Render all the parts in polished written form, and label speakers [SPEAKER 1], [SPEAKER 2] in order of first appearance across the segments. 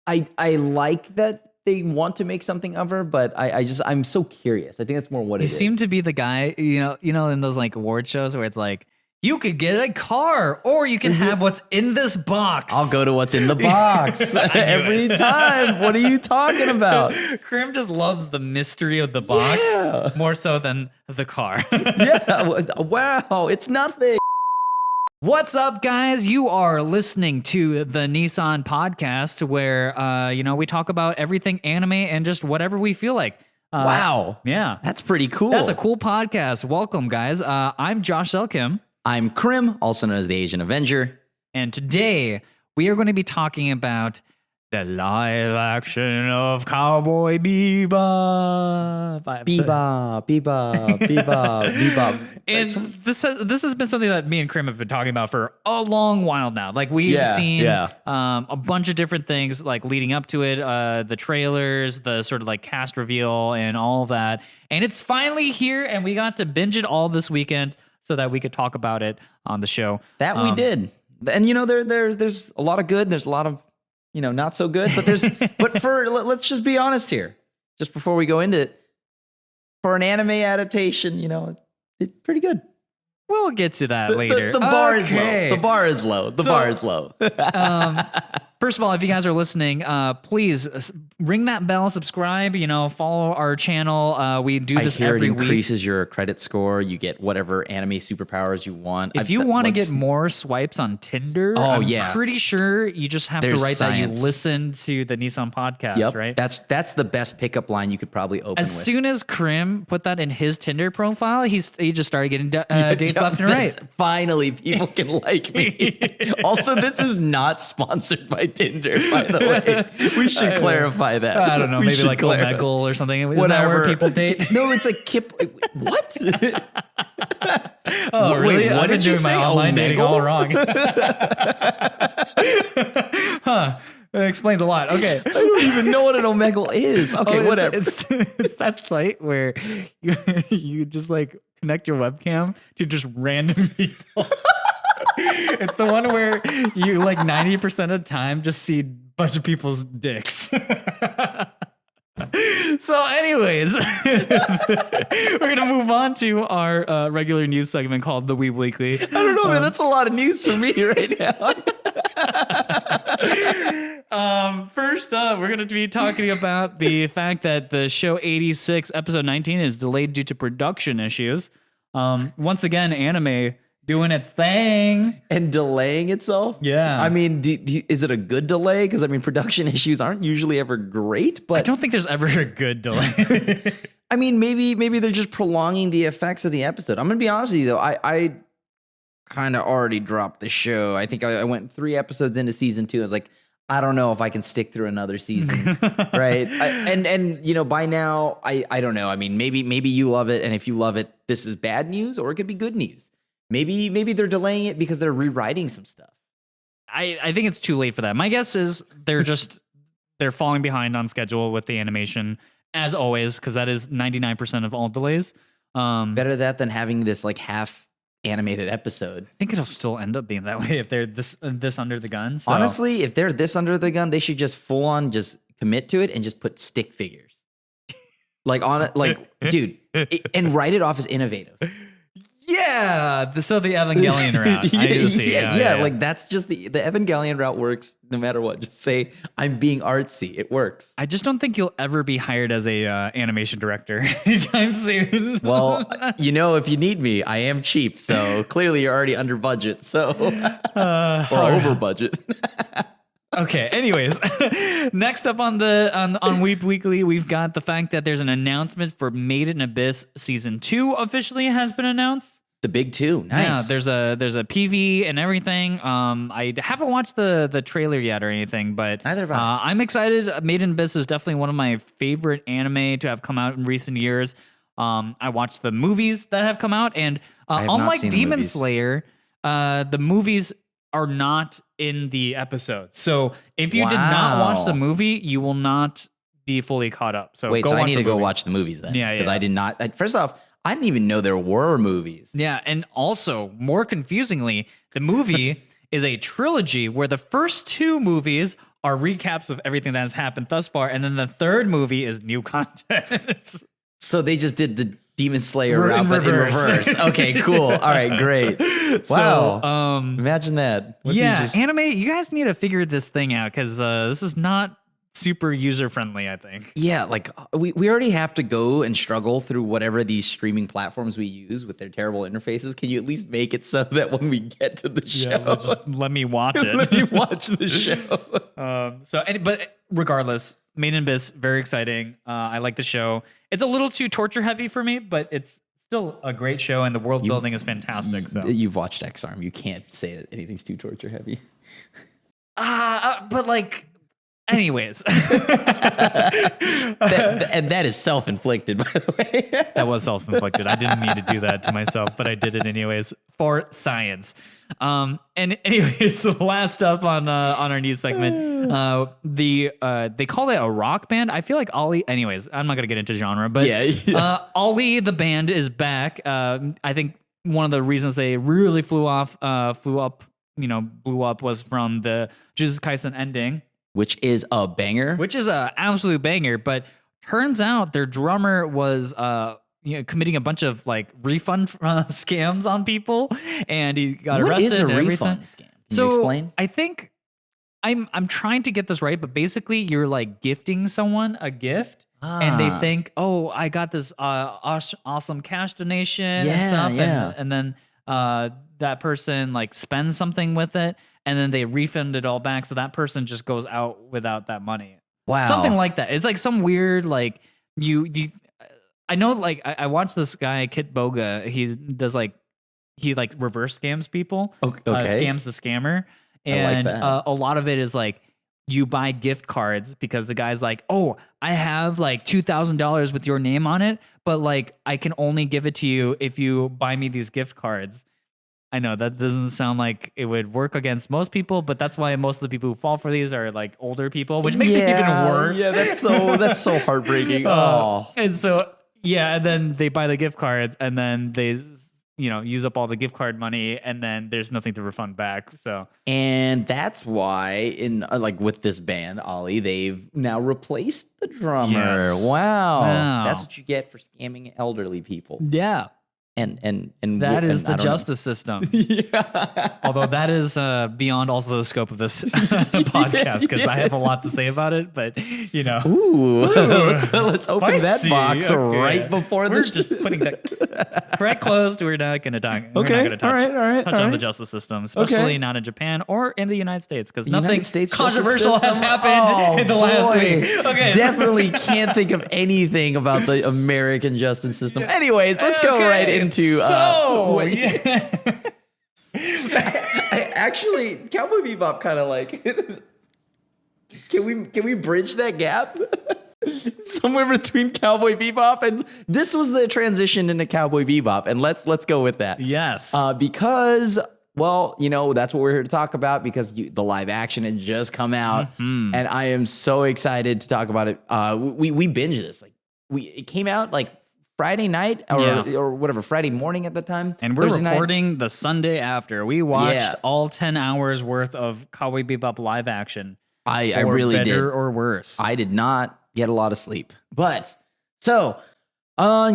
[SPEAKER 1] I like that they want to make something of her, but I'm so curious. I think that's more what it
[SPEAKER 2] You
[SPEAKER 1] is.
[SPEAKER 2] seem to be the guy, in those like award shows where it's like, you could get a car or you can have what's in this box.
[SPEAKER 1] I'll go to what's in the box every time. What are you talking about?
[SPEAKER 2] Crim just loves the mystery of the box more so than the car.
[SPEAKER 1] Yeah. Wow. It's nothing.
[SPEAKER 2] What's up, guys? You are listening to the Nii-San Pocast, where we talk about everything anime and just whatever we feel like.
[SPEAKER 1] Wow.
[SPEAKER 2] Yeah.
[SPEAKER 1] That's pretty cool.
[SPEAKER 2] That's a cool podcast. Welcome, guys. I'm Xell and Crim.
[SPEAKER 1] I'm Crim, also known as the Asian Avenger.
[SPEAKER 2] And today we are going to be talking about the live action of Cowboy Bebop.
[SPEAKER 1] Bebop.
[SPEAKER 2] And this has been something that me and Crim have been talking about for a long while now. Like we've seen a bunch of different things like leading up to it, the trailers, the sort of like cast reveal and all of that. And it's finally here and we got to binge it all this weekend so that we could talk about it on the show.
[SPEAKER 1] That we did. And there's a lot of good, there's a lot of not so good, but let's just be honest here. Just before we go into it, for an anime adaptation, it's pretty good.
[SPEAKER 2] We'll get to that later.
[SPEAKER 1] The bar is low. The bar is low. The bar is low.
[SPEAKER 2] First of all, if you guys are listening, please ring that bell, subscribe, follow our channel. We do this every week.
[SPEAKER 1] It increases your credit score. You get whatever anime superpowers you want.
[SPEAKER 2] If you want to get more swipes on Tinder, I'm pretty sure you just have to write that you listen to the Nii-San Pocast, right?
[SPEAKER 1] That's the best pickup line you could probably open
[SPEAKER 2] as soon as Crim put that in his Tinder profile, he just started getting dates left and right.
[SPEAKER 1] Finally, people can like me. Also, this is not sponsored by Tinder, by the way. We should clarify that.
[SPEAKER 2] I don't know, maybe like Omegle or something. Isn't that where people date?
[SPEAKER 1] No, it's like Kip. What?
[SPEAKER 2] Oh, really?
[SPEAKER 1] Wait, what did you say?
[SPEAKER 2] My online dating all wrong. Huh. That explains a lot. Okay.
[SPEAKER 1] I don't even know what an Omegle is. Okay, whatever.
[SPEAKER 2] It's that site where you just like connect your webcam to just random people. It's the one where you like 90% of the time just see a bunch of people's dicks. So anyways, we're going to move on to our regular news segment called The Weeb Weekly.
[SPEAKER 1] I don't know, man. That's a lot of news for me right now.
[SPEAKER 2] First up, we're going to be talking about the fact that the show 86, episode 19 is delayed due to production issues. Once again, anime doing its thing
[SPEAKER 1] and delaying itself.
[SPEAKER 2] Yeah.
[SPEAKER 1] I mean, is it a good delay? Because production issues aren't usually ever great, but
[SPEAKER 2] I don't think there's ever a good delay.
[SPEAKER 1] I mean, maybe they're just prolonging the effects of the episode. I'm going to be honest with you though. I kind of already dropped the show. I think I went 3 episodes into season 2. I was like, I don't know if I can stick through another season. Right. And by now I don't know. I mean, maybe you love it. And if you love it, this is bad news or it could be good news. Maybe they're delaying it because they're rewriting some stuff.
[SPEAKER 2] I think it's too late for that. My guess is they're falling behind on schedule with the animation as always, because that is 99% of all delays.
[SPEAKER 1] Better that than having this like half animated episode.
[SPEAKER 2] I think it'll still end up being that way if they're this under the gun. So.
[SPEAKER 1] Honestly, if they're this under the gun, they should just full on just commit to it and just put stick figures. Like on it, like dude, and write it off as innovative.
[SPEAKER 2] Yeah, so the Evangelion route. I need to see.
[SPEAKER 1] Yeah, like that's just the Evangelion route works no matter what. Just say I'm being artsy. It works.
[SPEAKER 2] I just don't think you'll ever be hired as a animation director anytime soon.
[SPEAKER 1] Well, if you need me, I am cheap. So clearly you're already under budget. So or over budget.
[SPEAKER 2] Okay. Anyways, next up on Weeb Weekly, we've got the fact that there's an announcement for Made in Abyss season 2 officially has been announced.
[SPEAKER 1] The big 2, nice.
[SPEAKER 2] Yeah, there's a PV and everything. I haven't watched the trailer yet or anything, but
[SPEAKER 1] neither have I.
[SPEAKER 2] I'm excited. Made in Abyss is definitely one of my favorite anime to have come out in recent years. I watched the movies that have come out, and unlike Demon Slayer, the movies are not in the episode. So if you did not watch the movie, you will not be fully caught up. So
[SPEAKER 1] wait, so I need to go watch the movies then.
[SPEAKER 2] Yeah,
[SPEAKER 1] because I did not. First off, I didn't even know there were movies.
[SPEAKER 2] Yeah, and also more confusingly, the movie is a trilogy where the first 2 movies are recaps of everything that has happened thus far, and then the third movie is new content.
[SPEAKER 1] So they just did the Demon Slayer route, but in reverse. Okay, cool. All right, great. Wow.
[SPEAKER 2] So,
[SPEAKER 1] imagine that.
[SPEAKER 2] Anime, you guys need to figure this thing out because this is not super user friendly, I think.
[SPEAKER 1] Yeah, like we already have to go and struggle through whatever these streaming platforms we use with their terrible interfaces. Can you at least make it so that when we get to the show,
[SPEAKER 2] just let me watch it.
[SPEAKER 1] let me watch the show.
[SPEAKER 2] But regardless, Made in Abyss, very exciting. I like the show. It's a little too torture heavy for me, but it's still a great show, and the world building is fantastic. So
[SPEAKER 1] you've watched X-Arm. You can't say that anything's too torture heavy.
[SPEAKER 2] But like. Anyways.
[SPEAKER 1] And that is self-inflicted, by the way.
[SPEAKER 2] That was self-inflicted. I didn't mean to do that to myself, but I did it anyways for science. And anyways, the last up on our news segment, they call it a rock band. I feel like Ollie. Anyways, I'm not gonna get into genre, but Ollie the band is back. I think one of the reasons they really blew up was from the Jujutsu Kaisen ending.
[SPEAKER 1] Which is a banger.
[SPEAKER 2] Which is an absolute banger. But turns out their drummer was committing a bunch of like refund scams on people, and he got arrested.
[SPEAKER 1] What is a refund scam? Can you explain?
[SPEAKER 2] I think I'm trying to get this right, but basically you're like gifting someone a gift, and they think, oh, I got this awesome cash donation and stuff, and then that person like spends something with it. And then they refund it all back, so that person just goes out without that money.
[SPEAKER 1] Wow,
[SPEAKER 2] something like that. It's like some weird like you. I know, like I watched this guy Kit Boga. He does he reverse scams people.
[SPEAKER 1] Okay,
[SPEAKER 2] scams the scammer, and a lot of it is like you buy gift cards because the guy's like, oh, I have like $2,000 with your name on it, but like I can only give it to you if you buy me these gift cards. I know that doesn't sound like it would work against most people, but that's why most of the people who fall for these are like older people, which makes it even worse.
[SPEAKER 1] Yeah, that's so heartbreaking.
[SPEAKER 2] And so and then they buy the gift cards, and then they use up all the gift card money, and then there's nothing to refund back. So
[SPEAKER 1] and that's why with this band, Ollie, they've now replaced the drummer.
[SPEAKER 2] Yes.
[SPEAKER 1] Wow, that's what you get for scamming elderly people.
[SPEAKER 2] Yeah.
[SPEAKER 1] And
[SPEAKER 2] that is the justice system. Yeah. Although that is beyond also the scope of this podcast, because I have a lot to say about it. But
[SPEAKER 1] ooh, let's open that box right before
[SPEAKER 2] we're just putting that right closed. We're not going to talk. We're not going to touch on the justice system, especially not in Japan or in the United States, because nothing controversial has happened in the last week. Okay,
[SPEAKER 1] definitely can't think of anything about the American justice system. Anyways, let's go right into actually Cowboy Bebop kind of like can we bridge that gap somewhere between Cowboy Bebop and this was the transition into Cowboy Bebop, and let's go with that.
[SPEAKER 2] Yes.
[SPEAKER 1] Because that's what we're here to talk about, because the live action had just come out, and I am so excited to talk about it. We binged this. It came out like Friday night or whatever, Friday morning at the time.
[SPEAKER 2] And we're recording the Sunday after. We watched all 10 hours worth of Cowboy Bebop live action.
[SPEAKER 1] I really did.
[SPEAKER 2] Better or worse.
[SPEAKER 1] I did not get a lot of sleep. But so, I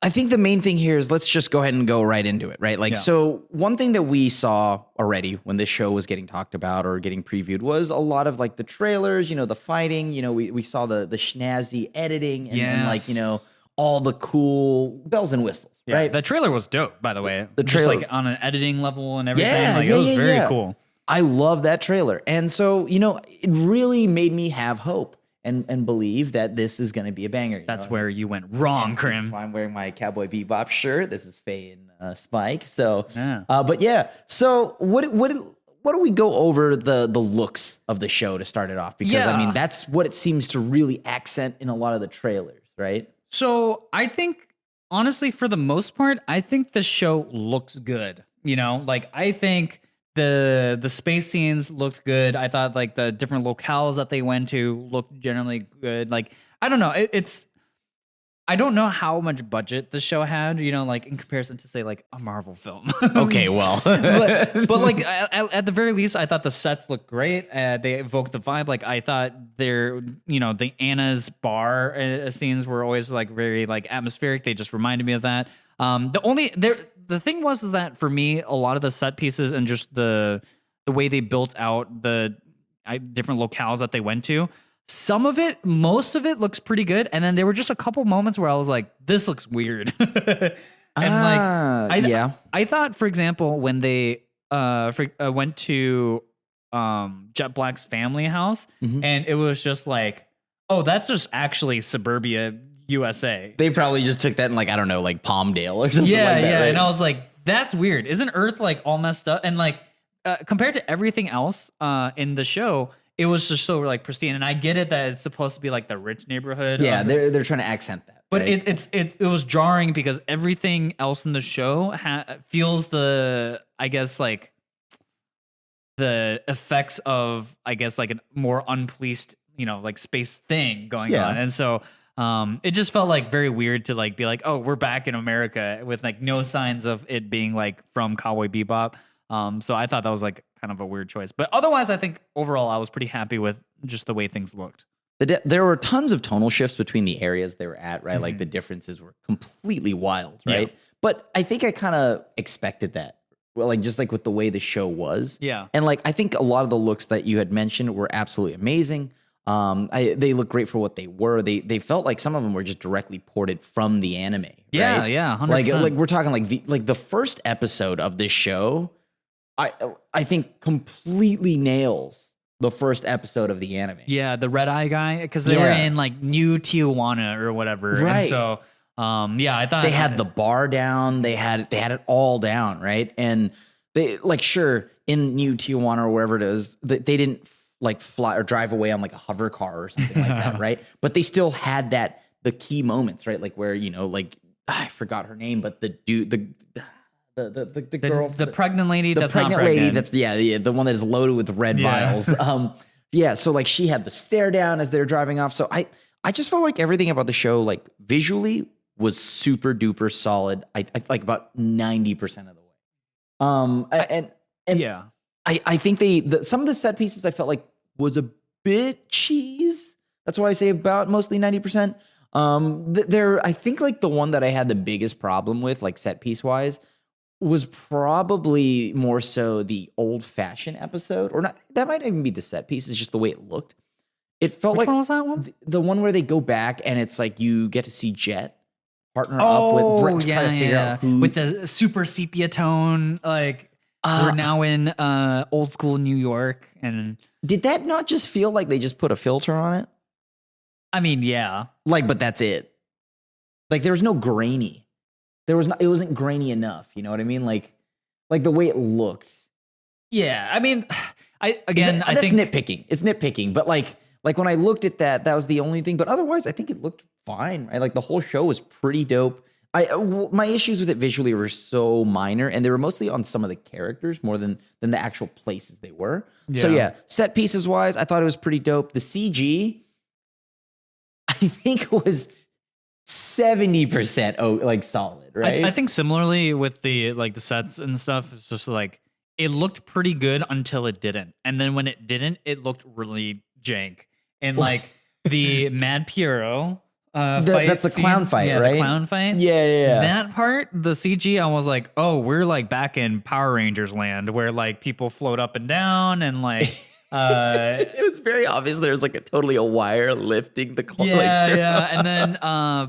[SPEAKER 1] think the main thing here is let's just go ahead and go right into it, right? So one thing that we saw already when this show was getting talked about or getting previewed was a lot of like the trailers, the fighting, we saw the snazzy editing and all the cool bells and whistles, right?
[SPEAKER 2] The trailer was dope, by the way. The trailer, just on an editing level and everything. It was very cool.
[SPEAKER 1] I love that trailer. And so, it really made me have hope and believe that this is going to be a banger.
[SPEAKER 2] That's where you went wrong, Crim.
[SPEAKER 1] That's why I'm wearing my Cowboy Bebop shirt. This is Faye and Spike. So, So what do we go over the looks of the show to start it off? Because that's what it seems to really accent in a lot of the trailers, right?
[SPEAKER 2] So I think, honestly, for the most part, I think the show looks good. I think the space scenes looked good. I thought like the different locales that they went to looked generally good. Like, I don't know. I don't know how much budget the show had, like in comparison to say like a Marvel film.
[SPEAKER 1] Okay, well,
[SPEAKER 2] but like at the very least, I thought the sets looked great. They evoked the vibe. Like I thought the Anna's bar scenes were always like very like atmospheric. They just reminded me of that. The thing was that for me, a lot of the set pieces and just the way they built out the different locales that they went to. Most of it looks pretty good, and then there were just a couple moments where I was like, "This looks weird." I thought, for example, when they went to Jet Black's family house, and it was just like, "Oh, that's just actually suburbia USA."
[SPEAKER 1] They probably just took that in like I don't know, like Palmdale or something.
[SPEAKER 2] Yeah,
[SPEAKER 1] like that, right?
[SPEAKER 2] And I was like, "That's weird. Isn't Earth like all messed up?" And like compared to everything else in the show. It was just so like pristine, and I get it that it's supposed to be like the rich neighborhood.
[SPEAKER 1] Yeah, they're trying to accent that,
[SPEAKER 2] but
[SPEAKER 1] right?
[SPEAKER 2] it was jarring because everything else in the show feels I guess like the effects of I guess like a more unpoliced like space thing going on, and so it just felt like very weird to like be like, oh, we're back in America with like no signs of it being like from Cowboy Bebop. So I thought that was like kind of a weird choice. But otherwise, I think overall I was pretty happy with just the way things looked.
[SPEAKER 1] There were tons of tonal shifts between the areas they were at, right? Like the differences were completely wild, right? Yeah. But I think I kind of expected that. Well, like just like with the way the show was.
[SPEAKER 2] Yeah.
[SPEAKER 1] And like I think a lot of the looks that you had mentioned were absolutely amazing. They look great for what they were. They felt like some of them were just directly ported from the anime.
[SPEAKER 2] Yeah,
[SPEAKER 1] right?
[SPEAKER 2] yeah, 100%.
[SPEAKER 1] Like we're talking like the first episode of this show. I think completely nails the first episode of the anime.
[SPEAKER 2] Yeah, the red eye guy, because they were in like New Tijuana or whatever.
[SPEAKER 1] Right.
[SPEAKER 2] And so I thought
[SPEAKER 1] they had the bar down, they had it all down, right? And they like sure in New Tijuana or wherever it is, they didn't like fly or drive away on like a hover car or something like that, right? But they still had the key moments, right? Like where like I forgot her name, but the dude the girl,
[SPEAKER 2] the pregnant lady,
[SPEAKER 1] the
[SPEAKER 2] that's
[SPEAKER 1] pregnant
[SPEAKER 2] not
[SPEAKER 1] lady,
[SPEAKER 2] pregnant.
[SPEAKER 1] that's the one that is loaded with red vials. So like she had the stare down as they're driving off. So I just felt like everything about the show, like visually, was super duper solid. I like about 90% of the way. I think some of the set pieces I felt like was a bit cheese. That's why I say about mostly 90%. I think like the one that I had the biggest problem with, like set piece wise, was probably more so the old fashioned episode, or not. That might even be the set piece. It's just the way it looked. It felt
[SPEAKER 2] Which
[SPEAKER 1] like
[SPEAKER 2] one was that one?
[SPEAKER 1] The one where they go back and it's like you get to see Jet partner up with Brett to try to figure out who,
[SPEAKER 2] with the super sepia tone. Like we're now in old school New York, and
[SPEAKER 1] did that not just feel like they just put a filter on it?
[SPEAKER 2] I mean, yeah.
[SPEAKER 1] Like, but that's it. Like there was no grainy. It wasn't grainy enough. You know what I mean? Like the way it looked.
[SPEAKER 2] Yeah. I mean, I think
[SPEAKER 1] nitpicking. It's nitpicking. But like when I looked at that was the only thing. But otherwise, I think it looked fine. Right? Like the whole show was pretty dope. My issues with it visually were so minor, and they were mostly on some of the characters more than the actual places they were. Yeah. So yeah, set pieces wise, I thought it was pretty dope. The CG, I think, was 70% like solid, right?
[SPEAKER 2] I think similarly with the like the sets and stuff, it's just like it looked pretty good until it didn't, and then when it didn't, it looked really jank. And like the Mad Piero,
[SPEAKER 1] that's the clown fight, right?
[SPEAKER 2] The clown fight.
[SPEAKER 1] Yeah.
[SPEAKER 2] That part, the CG, I was like, oh, we're like back in Power Rangers land where like people float up and down and like.
[SPEAKER 1] It was very obvious there's like a wire lifting the clock.
[SPEAKER 2] And then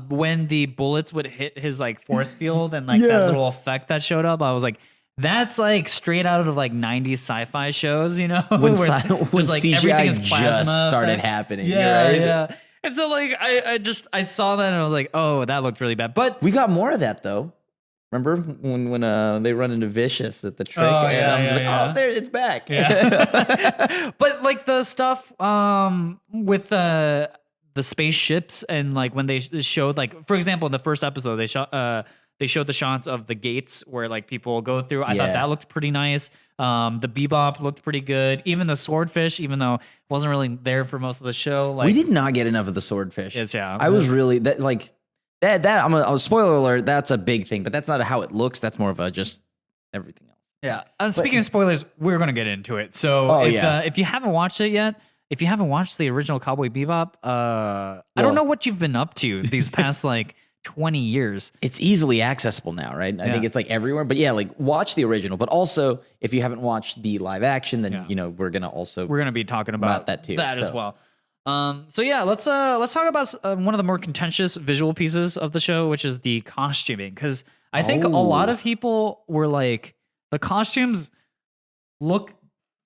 [SPEAKER 2] when the bullets would hit his like force field and like that little effect that showed up, I was like, that's like straight out of like 90s sci-fi shows, you know?
[SPEAKER 1] When CGI just started happening.
[SPEAKER 2] Yeah. And so like I saw that and I was like, oh, that looked really bad. But
[SPEAKER 1] we got more of that though. Remember when they run into Vicious at the trick? Oh, there, it's back.
[SPEAKER 2] Yeah. But like the stuff with the spaceships and like when they showed, like, for example, in the first episode, they showed the shots of the gates where like people go through. I thought that looked pretty nice. The Bebop looked pretty good. Even the swordfish, even though it wasn't really there for most of the show. Like,
[SPEAKER 1] we did not get enough of the swordfish.
[SPEAKER 2] Yeah.
[SPEAKER 1] I was really that like. I'm a spoiler alert. That's a big thing, but that's not how it looks. That's more of a just everything else.
[SPEAKER 2] Yeah. Speaking of spoilers, we're going to get into it. So if you haven't watched it yet, if you haven't watched the original Cowboy Bebop, I don't know what you've been up to these past like 20 years.
[SPEAKER 1] It's easily accessible now, right? I think it's like everywhere. But yeah, like watch the original. But also, if you haven't watched the live action, then we're gonna
[SPEAKER 2] be talking about
[SPEAKER 1] that too.
[SPEAKER 2] As well. So yeah, let's talk about one of the more contentious visual pieces of the show, which is the costuming, because I think a lot of people were like, the costumes look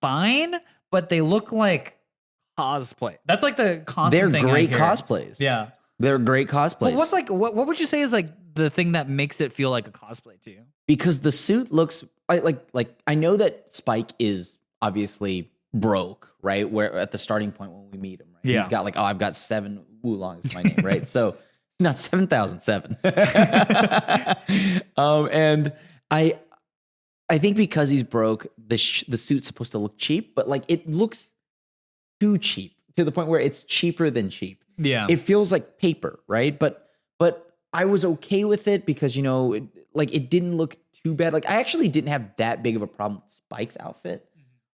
[SPEAKER 2] fine, but they look like cosplay. That's like the constant thing.
[SPEAKER 1] They're great cosplays.
[SPEAKER 2] Yeah.
[SPEAKER 1] They're great cosplays.
[SPEAKER 2] But what would you say is like the thing that makes it feel like a cosplay to you?
[SPEAKER 1] Because the suit looks I know that Spike is obviously broke, right? Where at the starting point when we meet him, right?
[SPEAKER 2] Yeah.
[SPEAKER 1] He's got like, I've got 7 Wulong is my name, right? So not 7,007. And I think because he's broke, the suit's supposed to look cheap, but like it looks too cheap to the point where it's cheaper than cheap.
[SPEAKER 2] Yeah.
[SPEAKER 1] It feels like paper, right? But I was okay with it because, it didn't look too bad. Like I actually didn't have that big of a problem with Spike's outfit.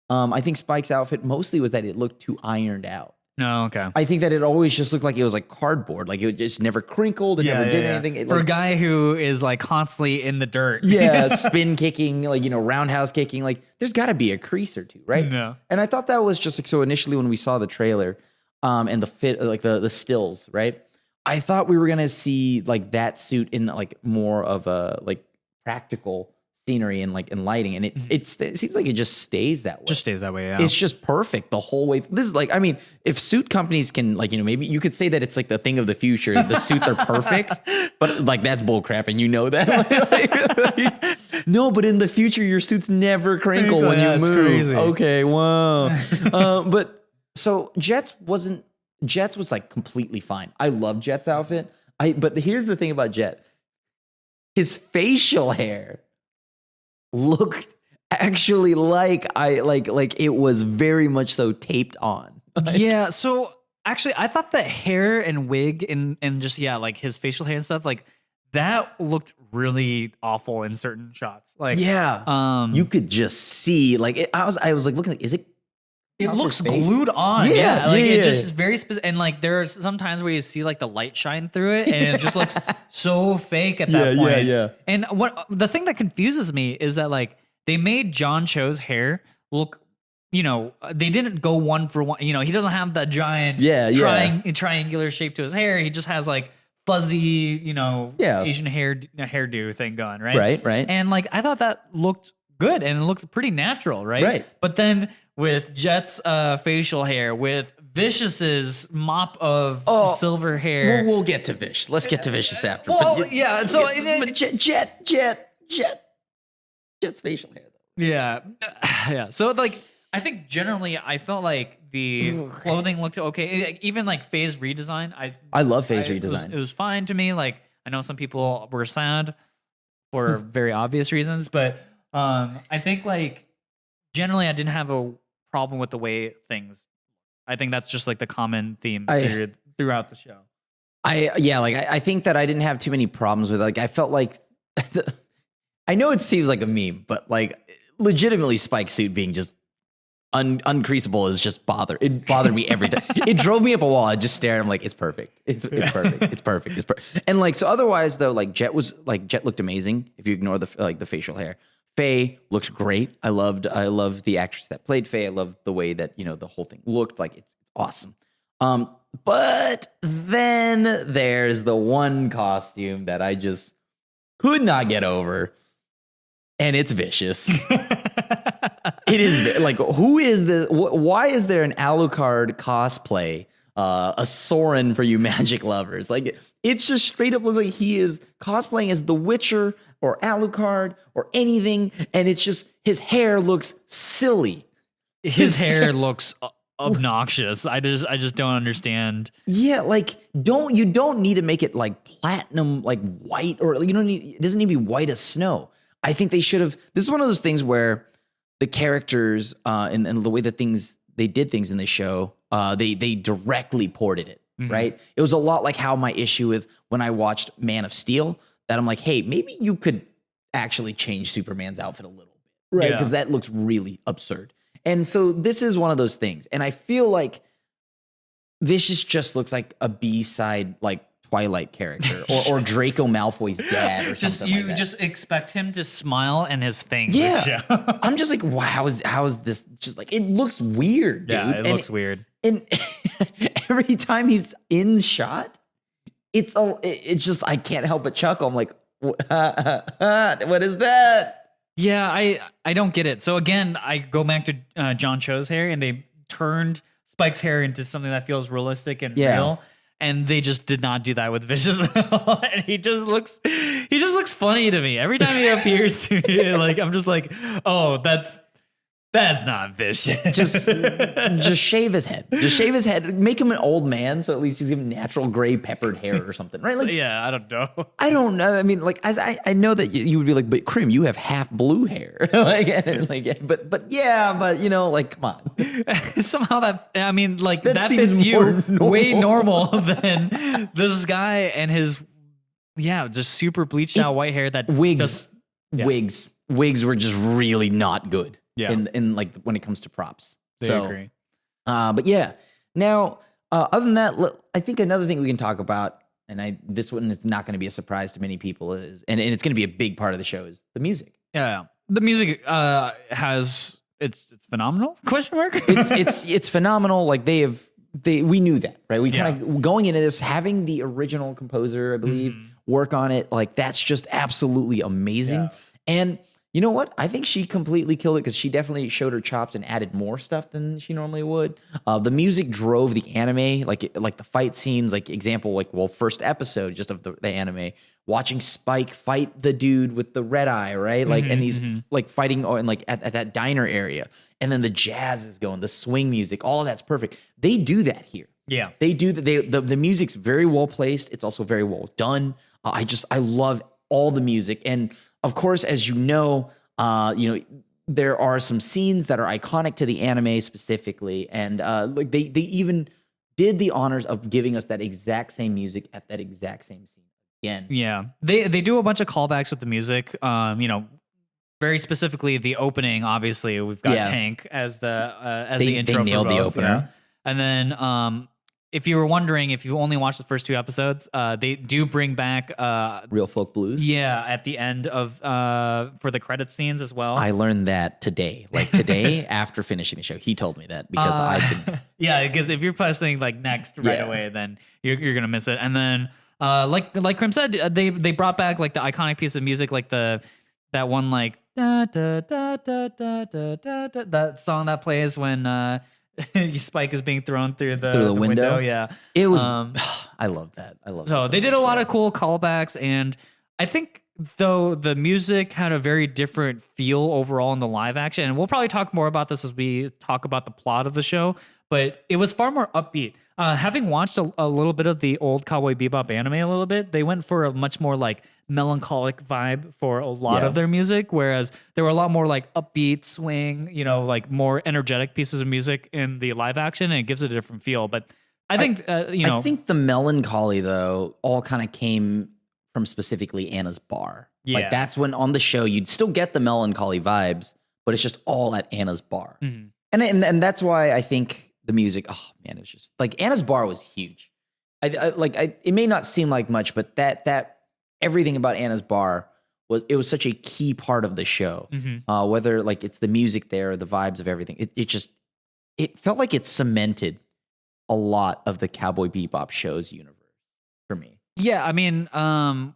[SPEAKER 1] I think Spike's outfit mostly was that it looked too ironed out.
[SPEAKER 2] No, okay.
[SPEAKER 1] I think that it always just looked like it was like cardboard. Like it just never crinkled and never did anything.
[SPEAKER 2] For a guy who is like constantly in the dirt.
[SPEAKER 1] Yeah, spin kicking, roundhouse kicking. Like there's got to be a crease or two, right?
[SPEAKER 2] Yeah.
[SPEAKER 1] And I thought that was just like, so initially when we saw the trailer and the fit, like the stills, right? I thought we were going to see like that suit in like more of a like practical scenery and like in lighting, and it seems like it just stays that way.
[SPEAKER 2] Just stays that way. Yeah,
[SPEAKER 1] it's just perfect the whole way. This is like, I mean, if suit companies can maybe you could say that it's like the thing of the future. The suits are perfect, but like that's bullcrap, and that. No, but in the future, your suits never crinkle when you move.
[SPEAKER 2] Crazy.
[SPEAKER 1] Okay, wow. But so Jet's was like completely fine. I love Jet's outfit. But here's the thing about Jet: his facial hair looked actually like it was very much so taped on.
[SPEAKER 2] Yeah, so actually I thought that hair and wig and just like his facial hair and stuff, like that looked really awful in certain shots. Like
[SPEAKER 1] you could just see like I was like looking like, is it
[SPEAKER 2] looks glued on. It just is very specific, and like there's some times where you see like the light shine through it and it just looks so fake at that point. And what the thing that confuses me is that like they made John Cho's hair look, they didn't go one for one. He doesn't have the giant triangular shape to his hair. He just has like fuzzy, Asian hairdo thing going, right?
[SPEAKER 1] Right.
[SPEAKER 2] And like I thought that looked good and it looked pretty natural, right? But then with Jet's facial hair, with Vicious's mop of silver hair.
[SPEAKER 1] We'll get to Vish. Let's get to Vicious after.
[SPEAKER 2] But
[SPEAKER 1] Jet's facial hair, though.
[SPEAKER 2] Yeah. So like, I think generally, I felt like the clothing looked okay. Even like Faye's redesign,
[SPEAKER 1] I love Faye's redesign.
[SPEAKER 2] It was fine to me. Like I know some people were sad for very obvious reasons, but I think like generally, I didn't have a problem with the way things. I think that's just like the common theme throughout the show.
[SPEAKER 1] I think that I didn't have too many problems with it. Like I felt like I know it seems like a meme, but like legitimately Spike's suit being just uncreasable is just it bothered me every time. It drove me up a wall. I just stared. I'm like, it's perfect. It's perfect. It's perfect. It's perfect. And like, so otherwise though, like Jet looked amazing if you ignore the facial hair. Faye looks great. I love the actress that played Faye. I love the way that, the whole thing looked like. It's awesome. But then there's the one costume that I just could not get over. And it's Vicious. It is like, who is this? Why is there an Alucard cosplay? A Soren for you magic lovers. Like, it's just straight up looks like he is cosplaying as The Witcher or Alucard or anything. And it's just, his hair looks silly.
[SPEAKER 2] His hair looks obnoxious. I just don't understand.
[SPEAKER 1] Yeah, like you don't need to make it like platinum, like white, or it doesn't need to be white as snow. I think they should have. This is one of those things where the characters and the way that they did things in the show, they directly ported it. right? It was a lot like how my issue with when I watched Man of Steel, that I'm like, hey, maybe you could actually change Superman's outfit a little bit, right? Because that looks really absurd. And so this is one of those things. And I feel like Vicious just looks like a B-side, like Twilight character or Draco Malfoy's dad or something like that.
[SPEAKER 2] You just expect him to smile and his thing would show.
[SPEAKER 1] I'm just like, wow, how is this just like, it looks weird, dude.
[SPEAKER 2] Yeah, it looks weird.
[SPEAKER 1] And every time he's in shot, it's just, I can't help but chuckle. I'm like, what is that?
[SPEAKER 2] Yeah, I don't get it. So again, I go back to John Cho's hair, and they turned Spike's hair into something that feels realistic and real. And they just did not do that with Vicious at all. And he just looks funny to me. Every time he appears to me, like, I'm just like, oh, that's not Vicious.
[SPEAKER 1] Just shave his head. Just shave his head. Make him an old man, so at least he's given natural gray peppered hair or something, right? Like,
[SPEAKER 2] yeah, I don't know.
[SPEAKER 1] I don't know. I mean, like, as I know that you would be like, but Crim, you have half blue hair, but you know, like, come on.
[SPEAKER 2] Somehow that fits you way normal than this guy and his just super bleached out white hair. That
[SPEAKER 1] wigs were just really not good.
[SPEAKER 2] Yeah.
[SPEAKER 1] In like when it comes to props.
[SPEAKER 2] I agree.
[SPEAKER 1] But yeah. Now, other than that, I think another thing we can talk about, and this one is not going to be a surprise to many people, is and it's going to be a big part of the show, is the music.
[SPEAKER 2] Yeah. The music it's phenomenal? Question mark?
[SPEAKER 1] it's phenomenal. Like we knew that, right? We kind of going into this, having the original composer, I believe, work on it, like that's just absolutely amazing. Yeah. And you know what? I think she completely killed it because she definitely showed her chops and added more stuff than she normally would. The music drove the anime, like the fight scenes, like example, first episode just of the anime, watching Spike fight the dude with the red eye, right? Like, and he's like fighting and like at that diner area, and then the jazz is going, the swing music, all of that's perfect. They do that here.
[SPEAKER 2] Yeah,
[SPEAKER 1] they do that. The music's very well placed. It's also very well done. I love all the music. And of course, as you know, there are some scenes that are iconic to the anime specifically, and like they even did the honors of giving us that exact same music at that exact same scene again.
[SPEAKER 2] Yeah, they do a bunch of callbacks with the music. Very specifically the opening. Obviously, we've got Tank as the intro.
[SPEAKER 1] They nailed
[SPEAKER 2] for both,
[SPEAKER 1] the opener,
[SPEAKER 2] and then if you were wondering, if you only watched the first two episodes, they do bring back
[SPEAKER 1] Real Folk Blues.
[SPEAKER 2] Yeah, at the end of for the credit scenes as well.
[SPEAKER 1] I learned that today. Like today, after finishing the show, he told me that because I've been.
[SPEAKER 2] Yeah, because if you're pressing like next right away, then you're gonna miss it. And then like Crim said, they brought back like the iconic piece of music, like that one like da, da, da, da, da, da, da, da, that song that plays when Spike is being thrown through the window. Yeah,
[SPEAKER 1] it was. I love that. I love.
[SPEAKER 2] So they did a lot of cool callbacks, and I think though the music had a very different feel overall in the live action, and we'll probably talk more about this as we talk about the plot of the show. But it was far more upbeat. Having watched a little bit of the old Cowboy Bebop anime a little bit, they went for a much more like melancholic vibe for a lot of their music, whereas there were a lot more like upbeat swing, like more energetic pieces of music in the live action, and it gives it a different feel. But I think, I
[SPEAKER 1] think the melancholy though all kind of came from specifically Anna's bar.
[SPEAKER 2] Yeah.
[SPEAKER 1] Like that's when on the show you'd still get the melancholy vibes, but it's just all at Anna's bar.
[SPEAKER 2] Mm-hmm.
[SPEAKER 1] And that's why I think the music, oh man, it was just like Anna's bar was huge. It may not seem like much, but that everything about Anna's bar was such a key part of the show.
[SPEAKER 2] Mm-hmm.
[SPEAKER 1] Whether like it's the music there, or the vibes of everything, it felt like it cemented a lot of the Cowboy Bebop show's universe for me.
[SPEAKER 2] Yeah, I mean, I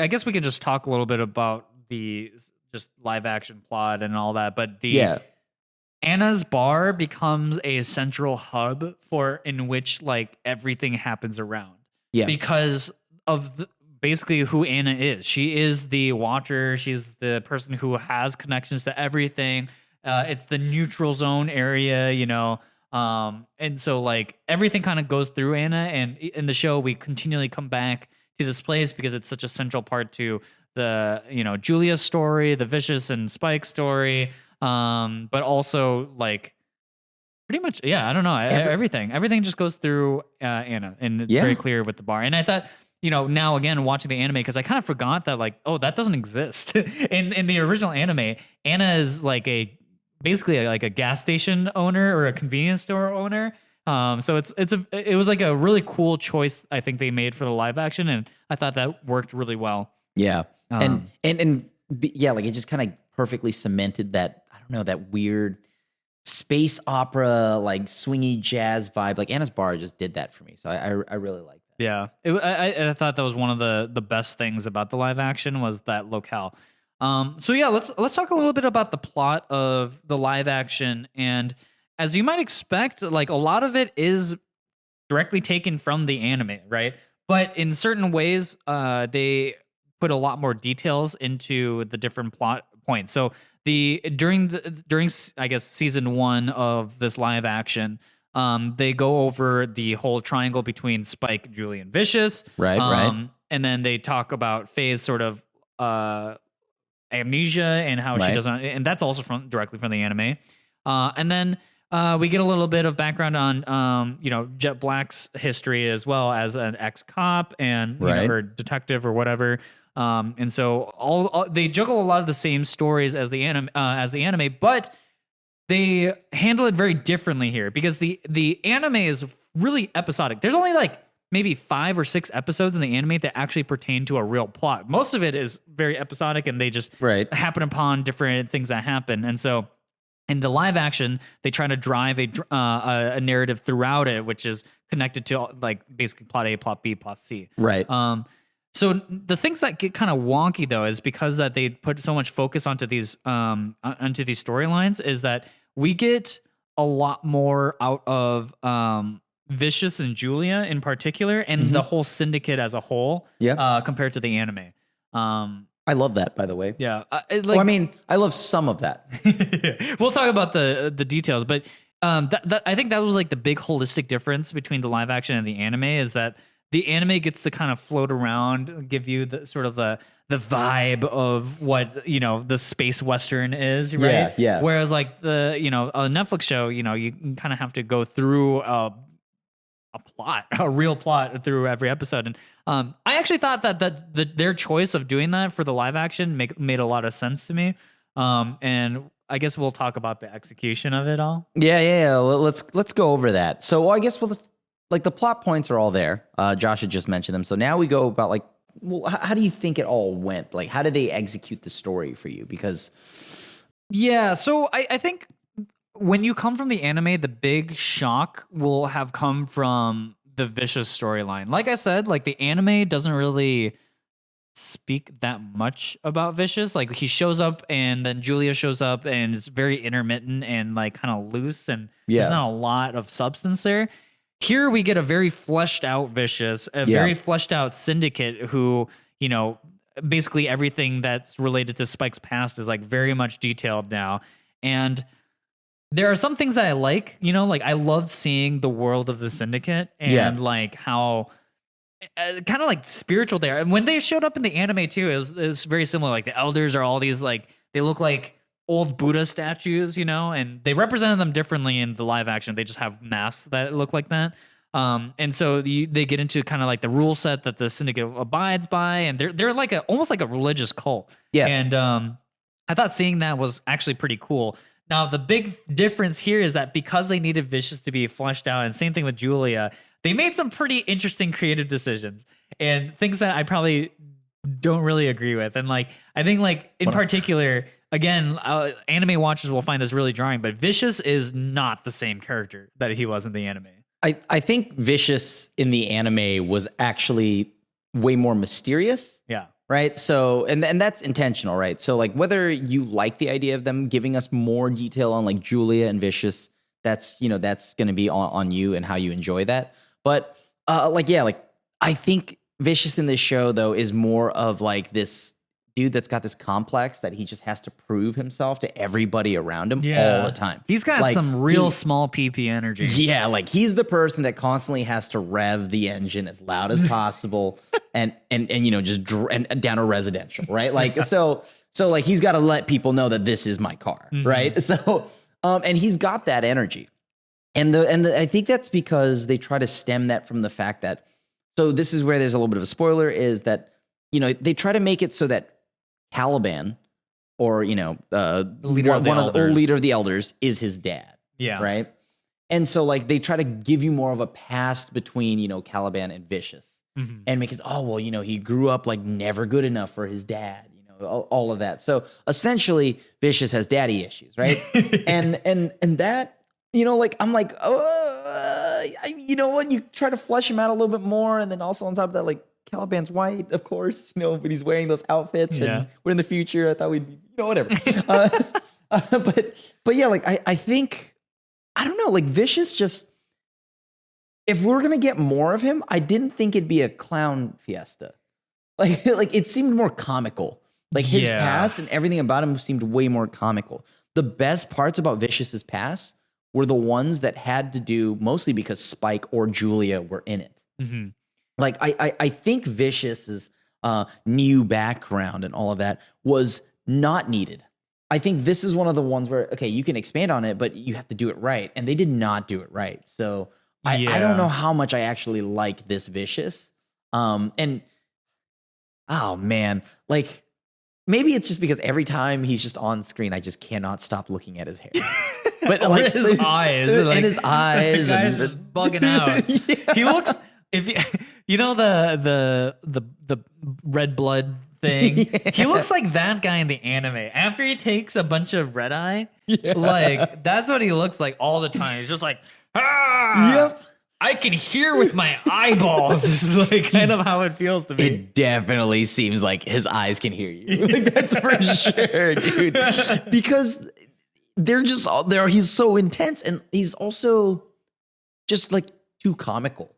[SPEAKER 2] guess we could just talk a little bit about the just live action plot and all that, but Anna's bar becomes a central hub in which like everything happens around.
[SPEAKER 1] Yeah,
[SPEAKER 2] because of basically who Anna is. She is the watcher. She's the person who has connections to everything. It's the neutral zone area, and so like everything kind of goes through Anna. And in the show, we continually come back to this place because it's such a central part to the Julia's story, the Vicious and Spike story. But also like Pretty much, yeah. I don't know. Everything just goes through Anna, and it's very clear with the bar. And I thought, now again watching the anime, because I kind of forgot that that doesn't exist in the original anime. Anna is basically like a gas station owner or a convenience store owner. So it was like a really cool choice I think they made for the live action, and I thought that worked really well.
[SPEAKER 1] Yeah, like it just kind of perfectly cemented that, I don't know, that weird space opera, like swingy jazz vibe. Like Anna's bar just did that for me, so I really like that.
[SPEAKER 2] Yeah, I thought that was one of the best things about the live action was that locale. So yeah, let's talk a little bit about the plot of the live action. And as you might expect, like a lot of it is directly taken from the anime, right? But in certain ways, they put a lot more details into the different plot points. So during I guess season 1 of this live action, they go over the whole triangle between Spike, Julie, and Vicious.
[SPEAKER 1] Right.
[SPEAKER 2] And then they talk about Faye's sort of amnesia and how she doesn't, and that's also directly from the anime. And then we get a little bit of background on Jet Black's history as well as an ex-cop and or detective or whatever. And so all they juggle a lot of the same stories as the anime, but they handle it very differently here because the anime is really episodic. There's only like maybe 5 or 6 episodes in the anime that actually pertain to a real plot. Most of it is very episodic, and they just happen upon different things that happen. And so in the live action, they try to drive a narrative throughout it, which is connected to like basically plot A, plot B, plot C.
[SPEAKER 1] Right.
[SPEAKER 2] So the things that get kind of wonky though is because that they put so much focus onto these storylines, is that we get a lot more out of Vicious and Julia in particular, and the whole syndicate as a whole, compared to the anime.
[SPEAKER 1] I love that, by the way.
[SPEAKER 2] Yeah,
[SPEAKER 1] I love some of that.
[SPEAKER 2] We'll talk about the details, but that I think that was like the big holistic difference between the live action and the anime, is that the anime gets to kind of float around, give you the sort of the vibe of what the space western is, right?
[SPEAKER 1] Yeah.
[SPEAKER 2] Whereas like a Netflix show, you kind of have to go through a real plot through every episode. And I actually thought that their choice of doing that for the live action made a lot of sense to me. And I guess we'll talk about the execution of it all.
[SPEAKER 1] Yeah. Let's go over that. So I guess the plot points are all there. Josh had just mentioned them. So now we go about how do you think it all went? Like, how did they execute the story for you? Because
[SPEAKER 2] so I think when you come from the anime, the big shock will have come from the Vicious storyline. Like I said, like the anime doesn't really speak that much about Vicious. Like he shows up and then Julia shows up, and it's very intermittent and like kind of loose, and there's not a lot of substance there. Here we get a very fleshed out Vicious, very fleshed out syndicate who, basically everything that's related to Spike's past is like very much detailed now. And there are some things that I like, like I loved seeing the world of the syndicate and like how kind of like spiritual they are. And when they showed up in the anime too, it was very similar. Like the elders are all these like, they look like old Buddha statues, and they represented them differently in the live action. They just have masks that look like that. And so they get into kind of like the rule set that the syndicate abides by, and they're like almost like a religious cult. Yeah. And I thought seeing that was actually pretty cool. Now, the big difference here is that because they needed Vicious to be fleshed out, and same thing with Julia, they made some pretty interesting creative decisions and things that I probably don't really agree with. And like, I think like in particular, again, anime watchers will find this really jarring, but Vicious is not the same character that he was in the anime.
[SPEAKER 1] I think Vicious in the anime was actually way more mysterious. Yeah. Right. So, and that's intentional, right? So like whether you like the idea of them giving us more detail on like Julia and Vicious, that's going to be on you and how you enjoy that. But I think Vicious in this show though is more of like this dude that's got this complex that he just has to prove himself to everybody around him all the time.
[SPEAKER 2] He's got like, some real small PP energy.
[SPEAKER 1] Yeah, like he's the person that constantly has to rev the engine as loud as possible and just down a residential, right? Like so like he's got to let people know that this is my car, right? So and he's got that energy. And I think that's because they try to stem that from the fact that, so this is where there's a little bit of a spoiler, is that, they try to make it so that Caliban, or, one of the leader of the elders, is his dad.
[SPEAKER 2] Yeah.
[SPEAKER 1] Right. And so like they try to give you more of a past between, Caliban and Vicious, and make it, he grew up like never good enough for his dad, all of that. So essentially Vicious has daddy issues. Right. and that, I'm like, you know what? You try to flesh him out a little bit more. And then also on top of that, like, Caliban's white, of course, but he's wearing those outfits, and we're in the future. I thought we'd be, whatever. But yeah, like, I think, I don't know, like, Vicious just, if we're going to get more of him, I didn't think it'd be a clown fiesta. Like it seemed more comical. Like his past and everything about him seemed way more comical. The best parts about Vicious's past were the ones that had to do mostly because Spike or Julia were in it. Mm-hmm. Like I think Vicious's new background and all of that was not needed. I think this is one of the ones where, okay, you can expand on it, but you have to do it right. And they did not do it right. So I don't know how much I actually like this Vicious. And oh man, like maybe it's just because every time he's just on screen, I just cannot stop looking at his hair. But like
[SPEAKER 2] his eyes,
[SPEAKER 1] and his eyes,
[SPEAKER 2] the guy's just bugging out. He looks, if the red blood thing, he looks like that guy in the anime. After he takes a bunch of red eye, like that's what he looks like all the time. He's just like,
[SPEAKER 1] yep.
[SPEAKER 2] I can hear with my eyeballs. This is like kind of how it feels to me.
[SPEAKER 1] It definitely seems like his eyes can hear you. Like, that's for sure, dude. Because they're just there. He's so intense, and he's also just like too comical.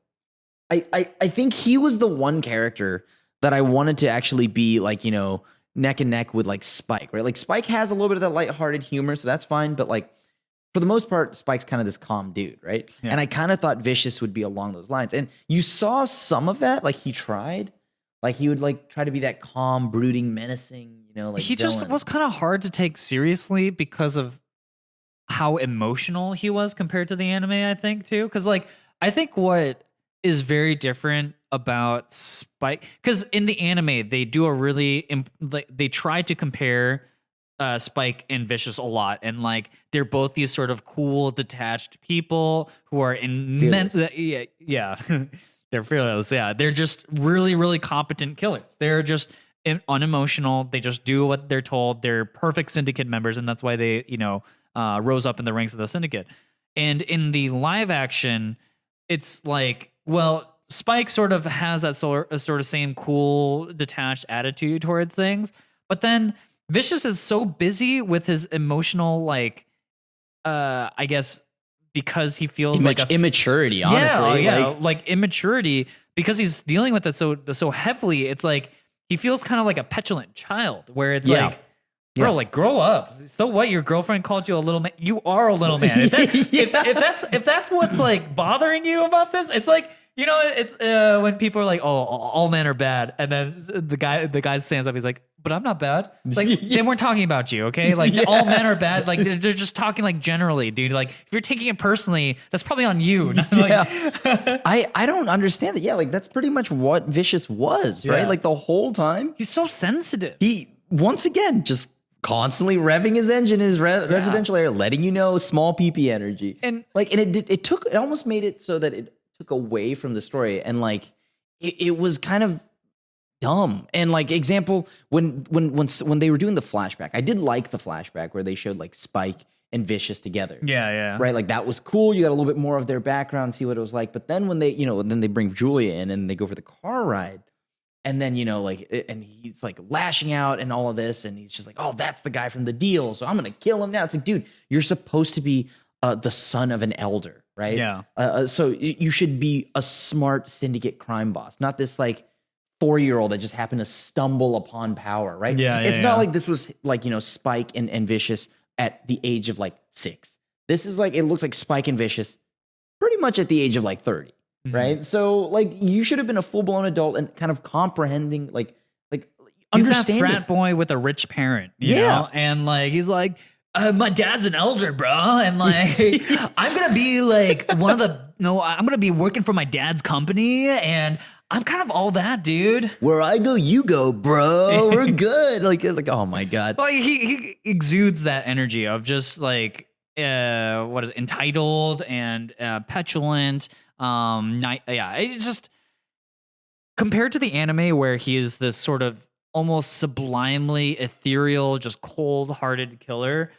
[SPEAKER 1] I think he was the one character that I wanted to actually be like, neck and neck with like Spike, right? Like Spike has a little bit of that lighthearted humor, so that's fine. But like for the most part, Spike's kind of this calm dude, right? Yeah. And I kind of thought Vicious would be along those lines. And you saw some of that, like he tried. Like he would like try to be that calm, brooding, menacing, like
[SPEAKER 2] he just was kind of hard to take seriously because of how emotional he was compared to the anime, I think, too. Because like I think what is very different about Spike, because in the anime they do a really they try to compare Spike and Vicious a lot, and like they're both these sort of cool, detached people who are immense. Yeah, they're fearless. Yeah, they're just really, really competent killers. They're just unemotional. They just do what they're told. They're perfect syndicate members, and that's why they, rose up in the ranks of the syndicate. And in the live action, it's like, well, Spike sort of has that sort of same cool, detached attitude towards things, but then Vicious is so busy with his emotional, like, I guess, because he feels like
[SPEAKER 1] immaturity, honestly.
[SPEAKER 2] Yeah, like immaturity, because he's dealing with it so heavily. It's like he feels kind of like a petulant child, where it's like, bro, like grow up. So what? Your girlfriend called you a little man. You are a little man. If that's what's like bothering you about this, it's like, it's when people are like, oh, all men are bad, and then the guy stands up. He's like, but I'm not bad. It's like they weren't talking about you, okay? Like all men are bad. Like they're just talking like generally, dude. Like if you're taking it personally, that's probably on you.
[SPEAKER 1] I don't understand that. Yeah, like that's pretty much what Vicious was, right? Like the whole time.
[SPEAKER 2] He's so sensitive.
[SPEAKER 1] He once again just constantly revving his engine in his residential area, letting small PP energy, and like, and it almost made it so that it took away from the story, and like it was kind of dumb. And like example, when they were doing the flashback, I did like the flashback where they showed like Spike and Vicious together.
[SPEAKER 2] Yeah.
[SPEAKER 1] Right, like that was cool. You got a little bit more of their background, see what it was like. But then when they, then they bring Julia in and they go for the car ride. And then, and he's like lashing out and all of this. And he's just like, oh, that's the guy from the deal. So I'm going to kill him now. It's like, dude, you're supposed to be the son of an elder, right?
[SPEAKER 2] Yeah.
[SPEAKER 1] So you should be a smart syndicate crime boss, not this like 4-year-old that just happened to stumble upon power, right? It's not like this was like, Spike and Vicious at the age of like 6. This is like, it looks like Spike and Vicious pretty much at the age of like 30. Mm-hmm. Right. So like you should have been a full blown adult and kind of comprehending, like
[SPEAKER 2] he's
[SPEAKER 1] understanding.
[SPEAKER 2] That frat boy with a rich parent, you know? And like, he's like, my dad's an elder, bro, and like I'm gonna be like one of the I'm gonna be working for my dad's company, and I'm kind of all that, dude.
[SPEAKER 1] Where I go, you go, bro. We're good. Like oh my god.
[SPEAKER 2] Well, he exudes that energy of just like what is it, entitled and petulant. It's just compared to the anime where he is this sort of almost sublimely ethereal, just cold-hearted killer.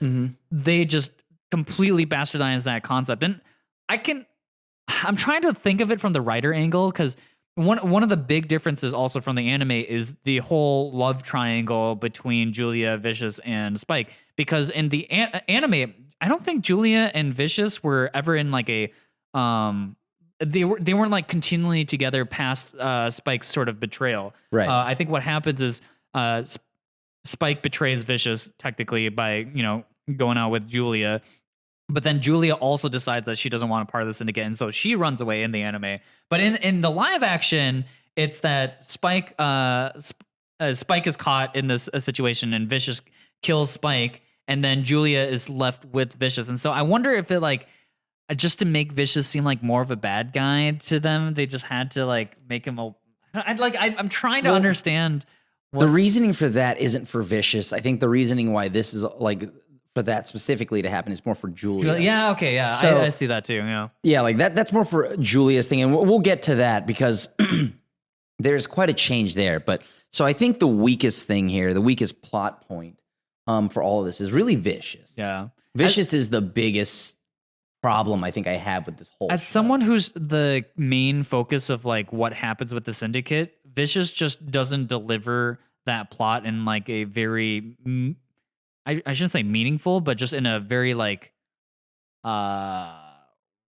[SPEAKER 2] They just completely bastardize that concept, and I'm trying to think of it from the writer angle because one of the big differences also from the anime is the whole love triangle between Julia, Vicious, and Spike. Because in the anime, I don't think Julia and Vicious were ever in like a they weren't like continually together past Spike's sort of betrayal.
[SPEAKER 1] Right.
[SPEAKER 2] I think what happens is Spike betrays Vicious technically by going out with Julia. But then Julia also decides that she doesn't want a part of this syndicate, and so she runs away in the anime. But in the live action, it's that Spike is caught in this situation, and Vicious kills Spike, and then Julia is left with Vicious. And so I wonder if it like just to make Vicious seem like more of a bad guy to them, they just had to like make him I'm trying to understand.
[SPEAKER 1] The reasoning for that isn't for Vicious. I think the reasoning why this is like for that specifically to happen is more for Julia.
[SPEAKER 2] Yeah, okay, yeah. So, I see that too, yeah.
[SPEAKER 1] Yeah, like that's more for Julia's thing, and we'll get to that because there's quite a change there. But so I think the weakest thing here, the weakest plot point for all of this is really Vicious.
[SPEAKER 2] Yeah.
[SPEAKER 1] Vicious is the biggest problem I think I have with this whole
[SPEAKER 2] As
[SPEAKER 1] show.
[SPEAKER 2] Someone who's the main focus of like what happens with the syndicate, Vicious just doesn't deliver that plot in like a very I shouldn't say meaningful, but just in a very like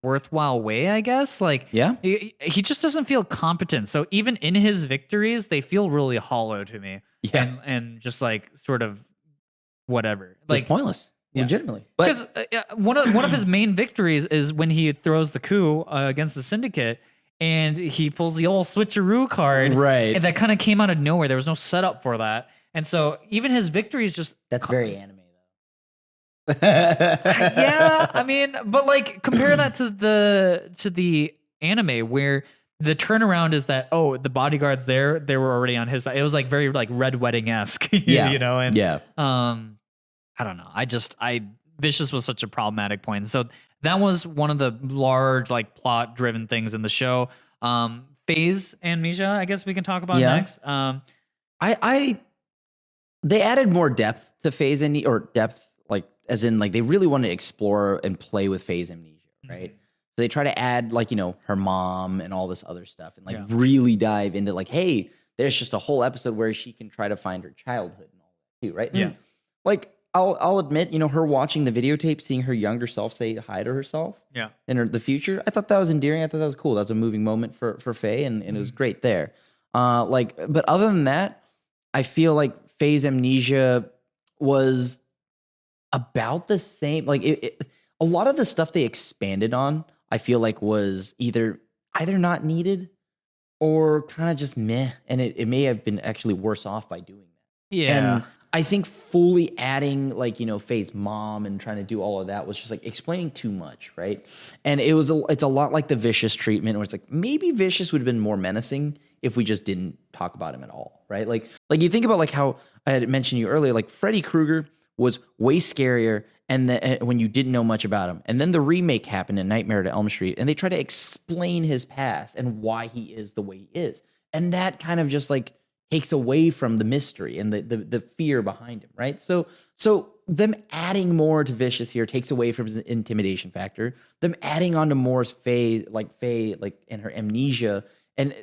[SPEAKER 2] worthwhile way, I guess. Like he just doesn't feel competent. So even in his victories, they feel really hollow to me.
[SPEAKER 1] Yeah.
[SPEAKER 2] And just like sort of whatever. Like
[SPEAKER 1] it's pointless. Legitimately.
[SPEAKER 2] Because one of his main victories is when he throws the coup against the syndicate and he pulls the old switcheroo card.
[SPEAKER 1] Right.
[SPEAKER 2] And that kind of came out of nowhere. There was no setup for that. And so even his victories just...
[SPEAKER 1] That's very anime, though.
[SPEAKER 2] Yeah, I mean, but like compare that to the anime where the turnaround is that, oh, the bodyguards they were already on his side. It was like very like Red Wedding-esque,
[SPEAKER 1] yeah.
[SPEAKER 2] And
[SPEAKER 1] yeah.
[SPEAKER 2] I don't know. Vicious was such a problematic point. And so that was one of the large like plot driven things in the show. Faye's Amnesia, I guess we can talk about next.
[SPEAKER 1] They added more depth to Faye's or depth, like as in like they really want to explore and play with Faye's amnesia, right? So they try to add like, her mom and all this other stuff and like really dive into like, hey, there's just a whole episode where she can try to find her childhood and all that too, right? And,
[SPEAKER 2] yeah.
[SPEAKER 1] Like I'll admit, her watching the videotape, seeing her younger self say hi to herself in the future, I thought that was endearing. I thought that was cool. That was a moving moment for Faye and it was great there. But other than that, I feel like Faye's amnesia was about the same. Like a lot of the stuff they expanded on, I feel like was either not needed or kind of just meh. And it may have been actually worse off by doing that.
[SPEAKER 2] Yeah.
[SPEAKER 1] And I think fully adding like, Faye's mom and trying to do all of that was just like explaining too much. Right. And it's a lot like the Vicious treatment where it's like maybe Vicious would have been more menacing if we just didn't talk about him at all. Right. Like you think about like how I had mentioned you earlier, like Freddy Krueger was way scarier and when you didn't know much about him. And then the remake happened in Nightmare on Elm Street and they try to explain his past and why he is the way he is. And that kind of just like takes away from the mystery and the fear behind him, right? So them adding more to Vicious here takes away from his intimidation factor. Them adding on to Moore's Faye, and her amnesia, and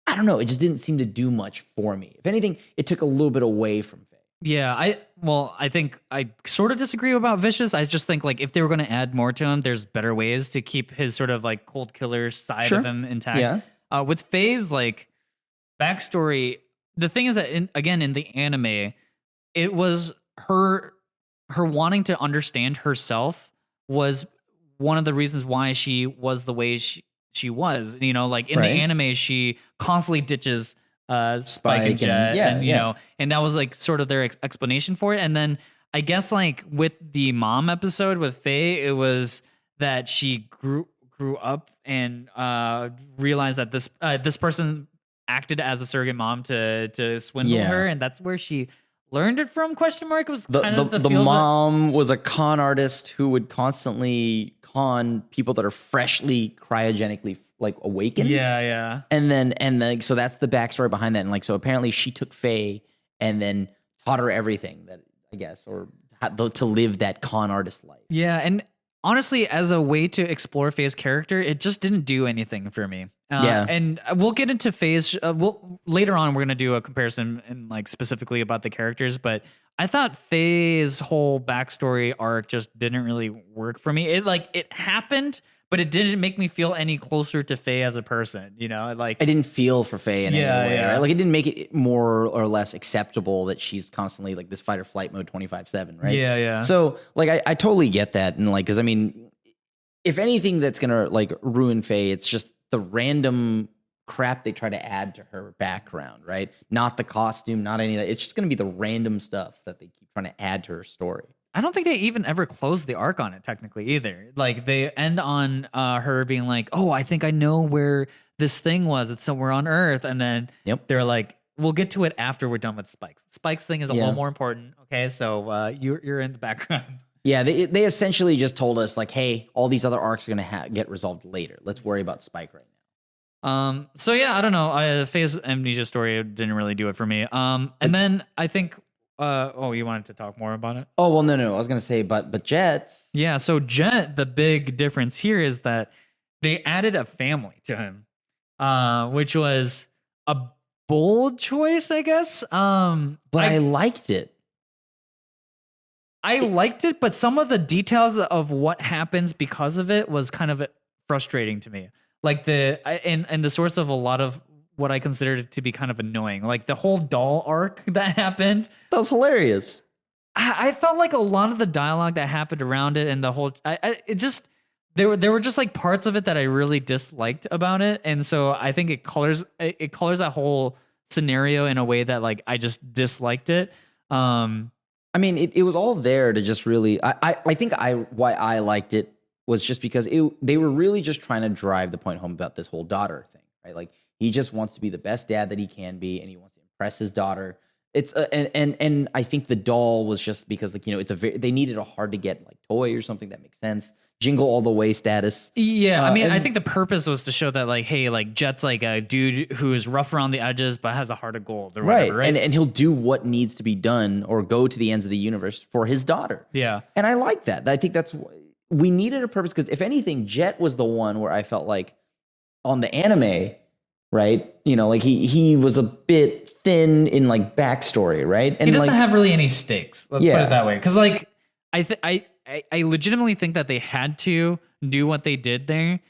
[SPEAKER 1] I don't know, it just didn't seem to do much for me. If anything, it took a little bit away from Faye.
[SPEAKER 2] Yeah, I think I sort of disagree about Vicious. I just think like if they were going to add more to him, there's better ways to keep his sort of like cold killer side of him intact.
[SPEAKER 1] Yeah.
[SPEAKER 2] With Faye's like backstory, the thing is that in the anime, it was her wanting to understand herself was one of the reasons why she was the way she was. Like in the anime, she constantly ditches Spike and Jet, and that was like sort of their explanation for it. And then I guess like with the mom episode with Faye, it was that she grew up and realized that this person acted as a surrogate mom to swindle her, and that's where she learned it from. Question mark. It was kind of
[SPEAKER 1] the mom was a con artist who would constantly con people that are freshly cryogenically like awakened.
[SPEAKER 2] Yeah.
[SPEAKER 1] And then so that's the backstory behind that. And like so apparently she took Faye and then taught her everything that I guess or to live that con artist life.
[SPEAKER 2] Yeah, and honestly, as a way to explore Faye's character, it just didn't do anything for me. And we'll get into Faye's. Later on, we're gonna do a comparison and like specifically about the characters. But I thought Faye's whole backstory arc just didn't really work for me. It happened, but it didn't make me feel any closer to Faye as a person. You know, like
[SPEAKER 1] I didn't feel for Faye in any way. Right? Like it didn't make it more or less acceptable that she's constantly like this fight or flight mode 25/7. Right?
[SPEAKER 2] Yeah.
[SPEAKER 1] So like I totally get that, and like because I mean, if anything that's gonna like ruin Faye, it's just the random crap they try to add to her background, right? Not the costume, not any of that. It's just gonna be the random stuff that they keep trying to add to her story.
[SPEAKER 2] I don't think they even ever closed the arc on it technically either. Like they end on her being like, "Oh, I think I know where this thing was. It's somewhere on Earth." And then they're like, "We'll get to it after we're done with Spike's. Spike's thing is a little more important." Okay, so you're in the background.
[SPEAKER 1] Yeah, they essentially just told us like, "Hey, all these other arcs are gonna get resolved later. Let's worry about Spike right
[SPEAKER 2] now." So yeah, I don't know. Faye's Amnesia story didn't really do it for me. And then I think. You wanted to talk more about it?
[SPEAKER 1] Oh well, no. I was gonna say, but Jet's.
[SPEAKER 2] Yeah, so Jet, the big difference here is that they added a family to him, which was a bold choice, I guess. But
[SPEAKER 1] I liked it.
[SPEAKER 2] I liked it, but some of the details of what happens because of it was kind of frustrating to me. Like and the source of a lot of what I considered to be kind of annoying. Like the whole doll arc that happened.
[SPEAKER 1] That was hilarious.
[SPEAKER 2] I felt like a lot of the dialogue that happened around it and the whole there were just like parts of it that I really disliked about it. And so I think it colors that whole scenario in a way that like I just disliked it.
[SPEAKER 1] I mean, it was all there to just really. I think why I liked it was just because they were really just trying to drive the point home about this whole daughter thing, right? Like he just wants to be the best dad that he can be, and he wants to impress his daughter. It's and I think the doll was just because like they needed a hard to get like toy or something that makes sense. Jingle all the way status.
[SPEAKER 2] Yeah, I mean, I think the purpose was to show that like, hey, like Jet's like a dude who is rough around the edges but has a heart of gold or whatever, right?
[SPEAKER 1] And he'll do what needs to be done or go to the ends of the universe for his daughter.
[SPEAKER 2] Yeah,
[SPEAKER 1] and I like that. I think that's we needed a purpose because if anything, Jet was the one where I felt like on the anime, right? Like he was a bit thin in like backstory, right?
[SPEAKER 2] And he doesn't have really any stakes. Let's put it that way. Because like I legitimately think that they had to do what they did there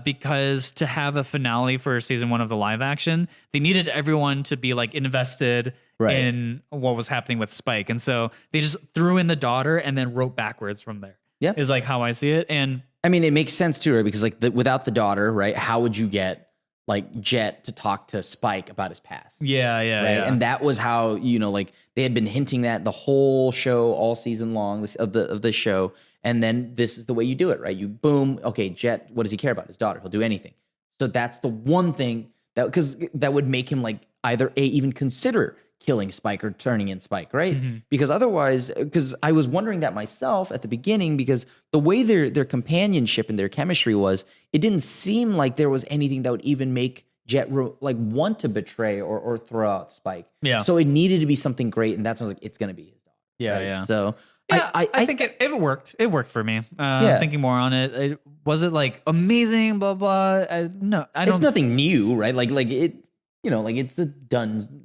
[SPEAKER 2] because to have a finale for season 1 of the live action, they needed everyone to be like invested in what was happening with Spike. And so they just threw in the daughter and then wrote backwards from there. Yeah, is like how I see it. And
[SPEAKER 1] I mean, it makes sense too, right? Because like without the daughter, right? How would you get like Jet to talk to Spike about his past?
[SPEAKER 2] Yeah.
[SPEAKER 1] And that was how like they had been hinting that the whole show, all season long of the show, and then this is the way you do it, right? You boom, okay, Jet, what does he care about? His daughter. He'll do anything. So that's the one thing that would make him like either even consider killing Spike or turning in Spike, right? Mm-hmm. Because otherwise, because I was wondering that myself at the beginning, because the way their companionship and their chemistry was, it didn't seem like there was anything that would even make Jet want to betray or throw out Spike. Yeah. So it needed to be something great, and that's when I was like, it's going to be his daughter.
[SPEAKER 2] Yeah,
[SPEAKER 1] right?
[SPEAKER 2] yeah.
[SPEAKER 1] So
[SPEAKER 2] yeah, I think it worked. It worked for me. Thinking more on it, was it like amazing? Blah blah. No, I don't.
[SPEAKER 1] It's nothing new, right? Like it, like it's a done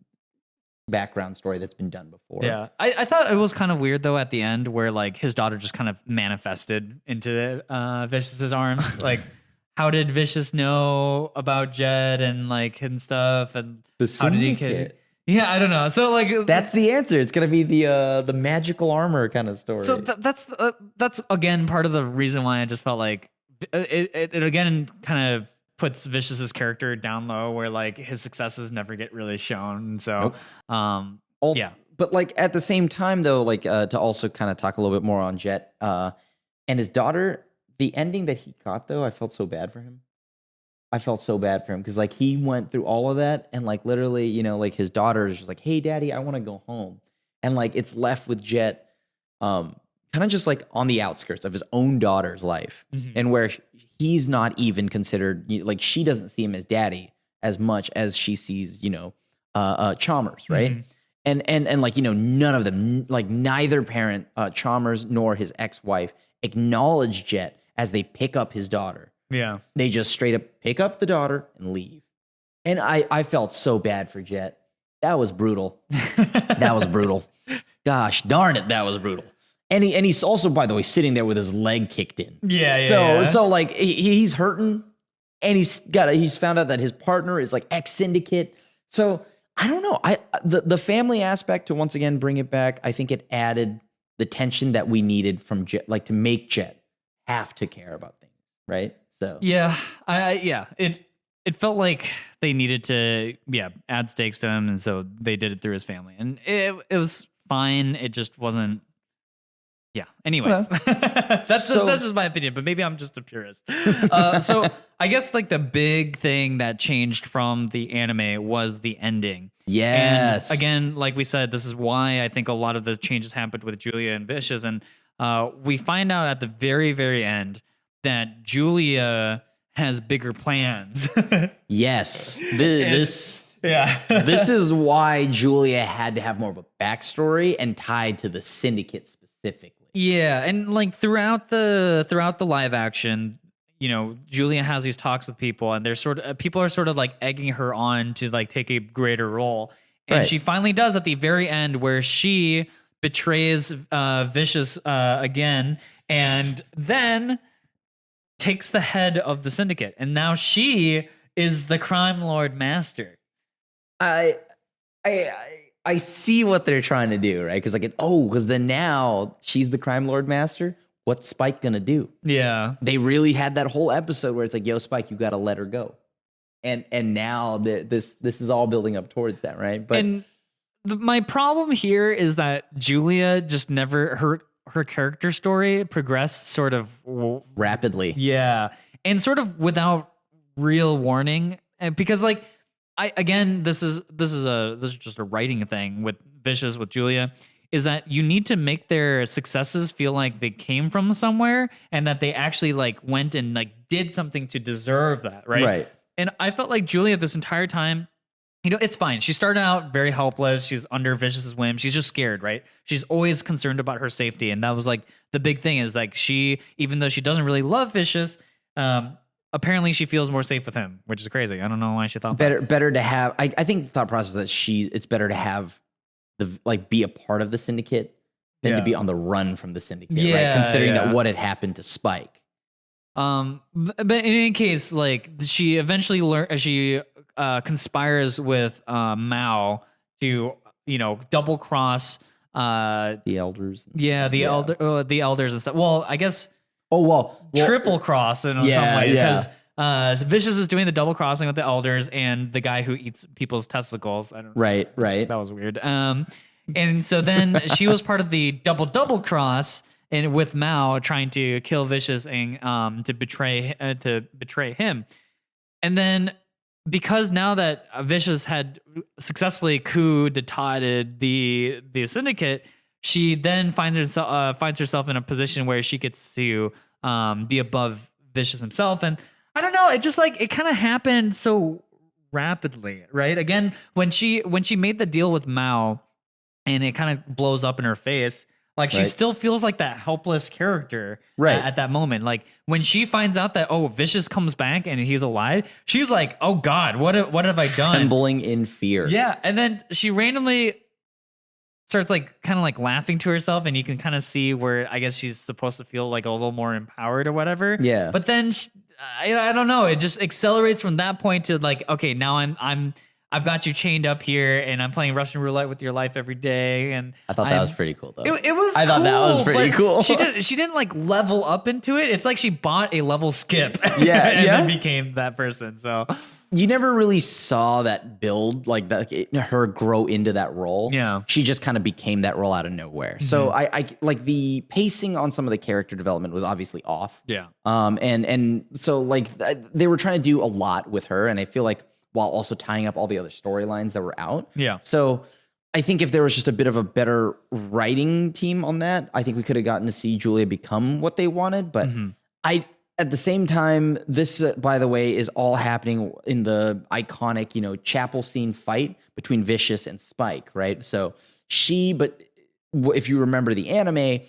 [SPEAKER 1] background story that's been done before.
[SPEAKER 2] Yeah. I thought it was kind of weird though at the end where like his daughter just kind of manifested into Vicious's arms. Like how did Vicious know about Jet and like and stuff, and how did he get? Yeah, I don't know. So like
[SPEAKER 1] that's the answer. It's gonna be the magical armor kind of story.
[SPEAKER 2] So that's again part of the reason why I just felt like it again kind of puts Vicious's character down low, where like his successes never get really shown. And so,
[SPEAKER 1] also, but like at the same time though, like to also kind of talk a little bit more on Jet and his daughter, the ending that he got though, I felt so bad for him. I felt so bad for him because like he went through all of that and like literally, you know, like his daughter is just like, hey, daddy, I want to go home. And like it's left with Jet kind of just like on the outskirts of his own daughter's life and where he's not even considered, like she doesn't see him as daddy as much as she sees, you know, Chalmers, right? And like, you know, none of them, like neither parent, Chalmers nor his ex-wife acknowledge Jet as they pick up his daughter.
[SPEAKER 2] Yeah.
[SPEAKER 1] They just straight up pick up the daughter and leave. And I felt so bad for Jet. That was brutal. That was brutal. Gosh darn it, that was brutal. And he's also, by the way, sitting there with his leg kicked in. So like he's hurting and he's found out that his partner is like ex-syndicate. So I don't know. The family aspect, to once again bring it back, I think it added the tension that we needed from Jet, like to make Jet have to care about things, right? So
[SPEAKER 2] yeah, it felt like they needed to add stakes to him, and so they did it through his family, and it was fine. It just wasn't. Yeah. Anyways, that's just my opinion, but maybe I'm just a purist. So I guess like the big thing that changed from the anime was the ending.
[SPEAKER 1] Yes.
[SPEAKER 2] And again, like we said, this is why I think a lot of the changes happened with Julia and Vicious, and we find out at the very, very end that Julia has bigger plans.
[SPEAKER 1] Yes. This is why Julia had to have more of a backstory and tied to the syndicate specifically.
[SPEAKER 2] Yeah, and like throughout the live action, you know, Julia has these talks with people, and they're people are sort of like egging her on to like take a greater role, and she finally does at the very end, where she betrays Vicious again, and then takes the head of the syndicate, and now she is the crime lord master.
[SPEAKER 1] I see what they're trying to do, right? Because then now she's the crime lord master. What's Spike gonna do?
[SPEAKER 2] Yeah,
[SPEAKER 1] they really had that whole episode where it's like, yo, Spike, you gotta let her go, and now this is all building up towards that, right? But
[SPEAKER 2] my problem here is that Julia just never her character story progressed sort of
[SPEAKER 1] rapidly,
[SPEAKER 2] and sort of without real warning, and because like. This is just a writing thing with Vicious, with Julia, is that you need to make their successes feel like they came from somewhere and that they actually like went and like did something to deserve that, right?
[SPEAKER 1] Right.
[SPEAKER 2] And I felt like Julia this entire time, you know, it's fine. She started out very helpless. She's under Vicious's whim. She's just scared, right? She's always concerned about her safety, and that was like the big thing. Is like she, even though she doesn't really love Vicious, apparently she feels more safe with him, which is crazy. I don't know why she thought
[SPEAKER 1] better to have. I think the thought process that it's better to have be a part of the syndicate than to be on the run from the syndicate, right? Considering that what had happened to Spike.
[SPEAKER 2] But in any case, like she eventually conspires with Mao to, you know, double cross
[SPEAKER 1] the elders.
[SPEAKER 2] The elders and stuff. Well, I guess. Triple cross in some way, because Vicious is doing the double crossing with the elders and the guy who eats people's testicles.
[SPEAKER 1] Right.
[SPEAKER 2] That was weird. And so then she was part of the double cross, and with Mao trying to kill Vicious and to betray him. And then because now that Vicious had successfully coup d'etat'd the syndicate, she then finds herself in a position where she gets to be above Vicious himself. And I don't know, it just like, it kind of happened so rapidly, right? Again, when she made the deal with Mao and it kind of blows up in her face, like she still feels like that helpless character at that moment. Like when she finds out that, oh, Vicious comes back and he's alive, she's like, oh God, what have I done?
[SPEAKER 1] Trembling in fear.
[SPEAKER 2] Yeah. And then she randomly starts like kind of like laughing to herself, and you can kind of see where I guess she's supposed to feel like a little more empowered or whatever.
[SPEAKER 1] Yeah.
[SPEAKER 2] But then I don't know, it just accelerates from that point to like, okay, now I I've got you chained up here, and I'm playing Russian roulette with your life every day. And
[SPEAKER 1] I thought that was pretty cool, though.
[SPEAKER 2] It was.
[SPEAKER 1] I thought that was pretty cool.
[SPEAKER 2] She didn't like level up into it. It's like she bought a level skip.
[SPEAKER 1] Yeah,
[SPEAKER 2] and then became that person. So
[SPEAKER 1] you never really saw that build, like that, her grow into that role.
[SPEAKER 2] Yeah,
[SPEAKER 1] she just kind of became that role out of nowhere. So I like the pacing on some of the character development was obviously off.
[SPEAKER 2] Yeah.
[SPEAKER 1] And so like they were trying to do a lot with her, and I feel like while also tying up all the other storylines that were out.
[SPEAKER 2] Yeah.
[SPEAKER 1] So I think if there was just a bit of a better writing team on that, I think we could have gotten to see Julia become what they wanted. But at the same time, this, by the way, is all happening in the iconic, chapel scene fight between Vicious and Spike, right? So but if you remember the anime,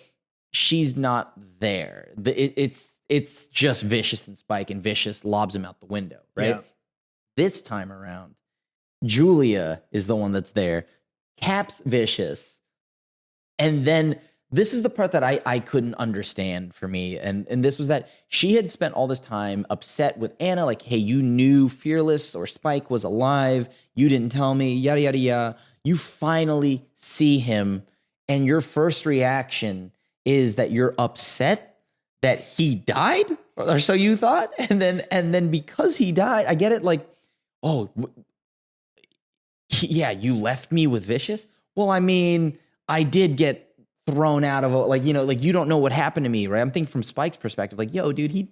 [SPEAKER 1] she's not there. It's just Vicious and Spike, and Vicious lobs him out the window, right? Yeah. This time around, Julia is the one that's there, caps Vicious, and then this is the part that I couldn't understand for me, and this was that she had spent all this time upset with Anna, like, hey, you knew Fearless or Spike was alive, you didn't tell me, yada, yada, yada. You finally see him, and your first reaction is that you're upset that he died, or so you thought, and then because he died, I get it, like, oh, yeah, you left me with Vicious? Well, I mean, I did get thrown out of you don't know what happened to me, right? I'm thinking from Spike's perspective, like, yo, dude, he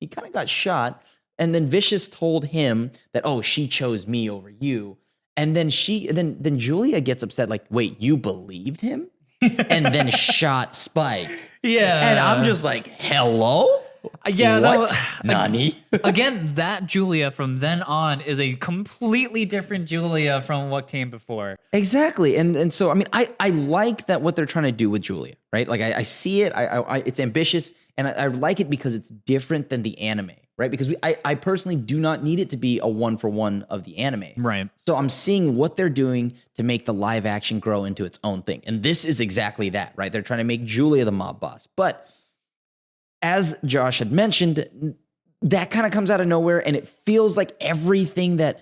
[SPEAKER 1] kind of got shot. And then Vicious told him that, oh, she chose me over you. And then then Julia gets upset, like, wait, you believed him? And then shot Spike.
[SPEAKER 2] Yeah.
[SPEAKER 1] And I'm just like, hello?
[SPEAKER 2] Yeah,
[SPEAKER 1] what? Nani?
[SPEAKER 2] Again, that Julia from then on is a completely different Julia from what came before.
[SPEAKER 1] Exactly, and so I mean, I like that what they're trying to do with Julia, right? Like I see it, it's ambitious, and I like it because it's different than the anime, right? Because I personally do not need it to be a 1-for-1 of the anime,
[SPEAKER 2] right?
[SPEAKER 1] So I'm seeing what they're doing to make the live action grow into its own thing, and this is exactly that, right? They're trying to make Julia the mob boss, but as Josh had mentioned, that kind of comes out of nowhere, and it feels like everything that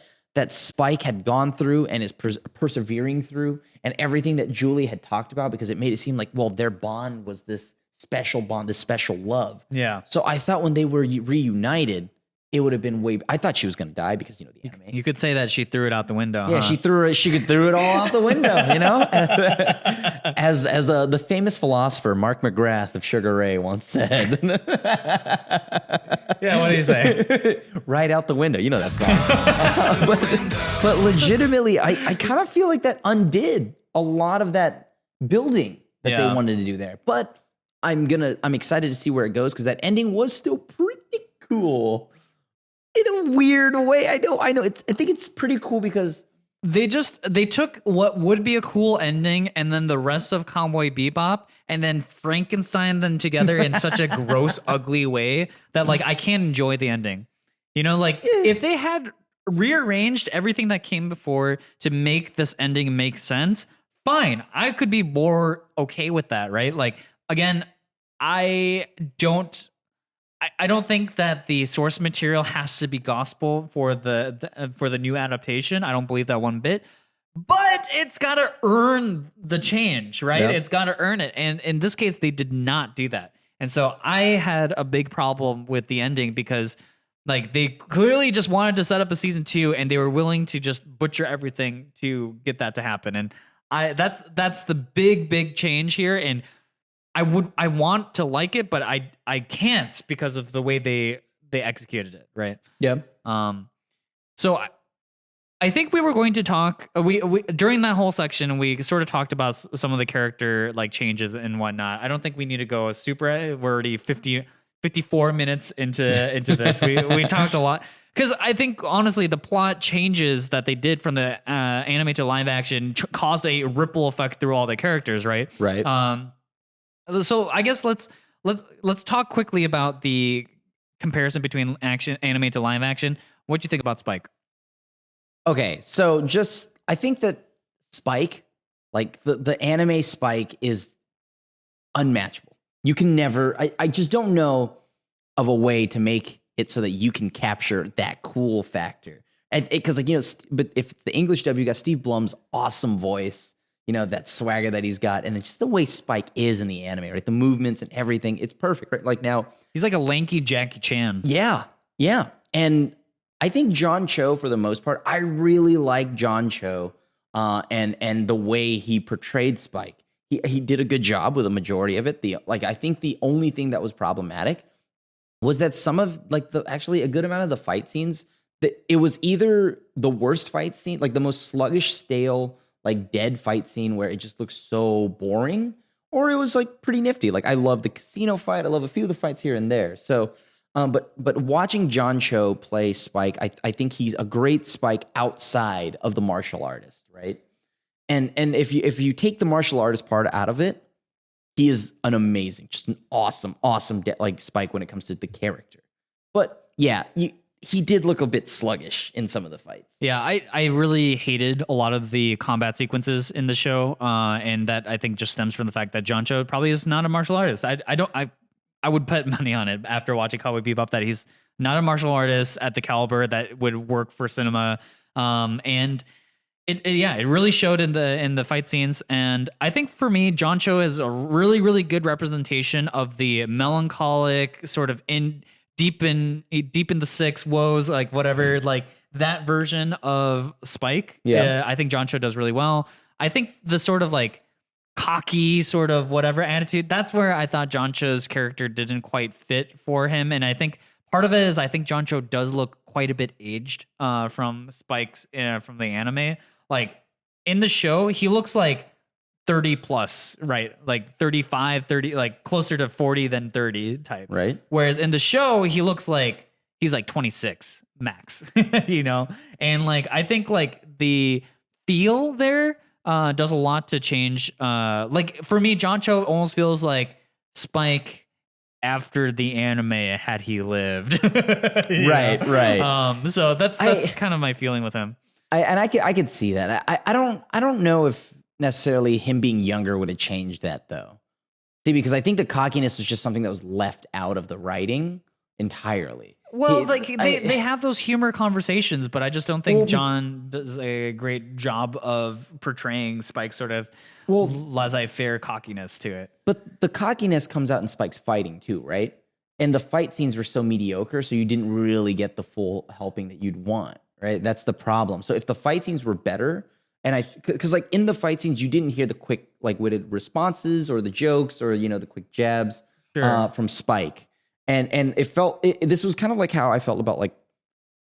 [SPEAKER 1] Spike had gone through and is persevering through, and everything that Julie had talked about, because it made it seem like, well, their bond was this special bond, this special love.
[SPEAKER 2] Yeah.
[SPEAKER 1] So I thought when they were reunited, it would have been I thought she was going to die because, the anime.
[SPEAKER 2] You could say that she threw it out the window.
[SPEAKER 1] Yeah, she threw it all out the window, as the famous philosopher Mark McGrath of Sugar Ray once said.
[SPEAKER 2] Yeah, what do you say?
[SPEAKER 1] Right out the window. You know that song. But legitimately, I kind of feel like that undid a lot of that building that they wanted to do there. But I'm excited to see where it goes, because that ending was still pretty cool. In a weird way. I know. I think it's pretty cool because
[SPEAKER 2] they took what would be a cool ending and then the rest of Cowboy Bebop and then Frankenstein them together in such a gross, ugly way that like I can't enjoy the ending. If they had rearranged everything that came before to make this ending make sense, fine. I could be more okay with that, right? Like, again, I don't think that the source material has to be gospel for the new adaptation. I don't believe that one bit. But it's got to earn the change, right? Yep. It's got to earn it. And in this case, they did not do that. And so I had a big problem with the ending because like they clearly just wanted to set up a season 2 and they were willing to just butcher everything to get that to happen. And that's the big change here. And I want to like it, but I can't because of the way they executed it, right?
[SPEAKER 1] Yeah.
[SPEAKER 2] So I think we were going to talk. We during that whole section, we sort of talked about some of the character like changes and whatnot. I don't think we need to go super. We're already 54 minutes into this. We talked a lot because I think honestly the plot changes that they did from the anime to live action caused a ripple effect through all the characters, right?
[SPEAKER 1] Right.
[SPEAKER 2] So I guess let's talk quickly about the comparison between anime to live action. What do you think about Spike?
[SPEAKER 1] Okay, so I think that Spike, like the anime Spike, is unmatchable. You can never. I just don't know of a way to make it so that you can capture that cool factor. And because like, but if it's the English dub, you got Steve Blum's awesome voice, that swagger that he's got. And it's just the way Spike is in the anime, right? The movements and everything. It's perfect, right? Like now.
[SPEAKER 2] He's like a lanky Jackie Chan.
[SPEAKER 1] Yeah. Yeah. And I think John Cho, for the most part, I really like John Cho and the way he portrayed Spike. He did a good job with a majority of it. I think the only thing that was problematic was that some of actually a good amount of the fight scenes, that it was either the worst fight scene, like the most sluggish, stale, like dead fight scene where it just looks so boring, or it was like pretty nifty. Like I love the casino fight. I love a few of the fights here and there. So, but watching John Cho play Spike, I think he's a great Spike outside of the martial artist, right? And if you take the martial artist part out of it, he is just an awesome Spike when it comes to the character. But yeah, he did look a bit sluggish in some of the fights.
[SPEAKER 2] Yeah, I really hated a lot of the combat sequences in the show, and that I think just stems from the fact that John Cho probably is not a martial artist. I would put money on it after watching Cowboy Bebop that he's not a martial artist at the caliber that would work for cinema, and. It really showed in the fight scenes, and I think for me, John Cho is a really, really good representation of the melancholic sort of deep in the six woes, like whatever, like that version of Spike. Yeah, I think John Cho does really well. I think the sort of like cocky sort of whatever attitude, that's where I thought John Cho's character didn't quite fit for him, and I think part of it is I think John Cho does look quite a bit aged from Spike's from the anime. Like in the show, he looks like 30 plus, right? Like 35, 30, like closer to 40 than 30 type.
[SPEAKER 1] Right.
[SPEAKER 2] Whereas in the show, he looks like he's like 26 max, And like, I think like the feel there does a lot to change. Like for me, John Cho almost feels like Spike after the anime had he lived.
[SPEAKER 1] Right.
[SPEAKER 2] So that's kind of my feeling with him.
[SPEAKER 1] I could see that. I don't know if necessarily him being younger would have changed that though. See, because I think the cockiness was just something that was left out of the writing entirely.
[SPEAKER 2] Well, they have those humor conversations, but I just don't think John does a great job of portraying Spike's sort of laissez-faire cockiness to it.
[SPEAKER 1] But the cockiness comes out in Spike's fighting too, right? And the fight scenes were so mediocre, so you didn't really get the full helping that you'd want. Right, that's the problem. So if the fight scenes were better, because like in the fight scenes, you didn't hear the quick like witted responses or the jokes or the quick jabs from Spike, and it felt this was kind of like how I felt about like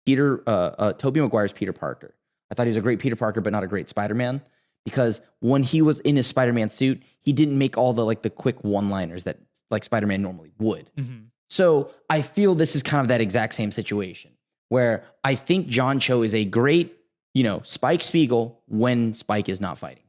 [SPEAKER 1] Tobey Maguire's Peter Parker. I thought he was a great Peter Parker, but not a great Spider-Man, because when he was in his Spider-Man suit, he didn't make all the quick one-liners that like Spider-Man normally would. Mm-hmm. So I feel this is kind of that exact same situation, where I think John Cho is a great, Spike Spiegel when Spike is not fighting.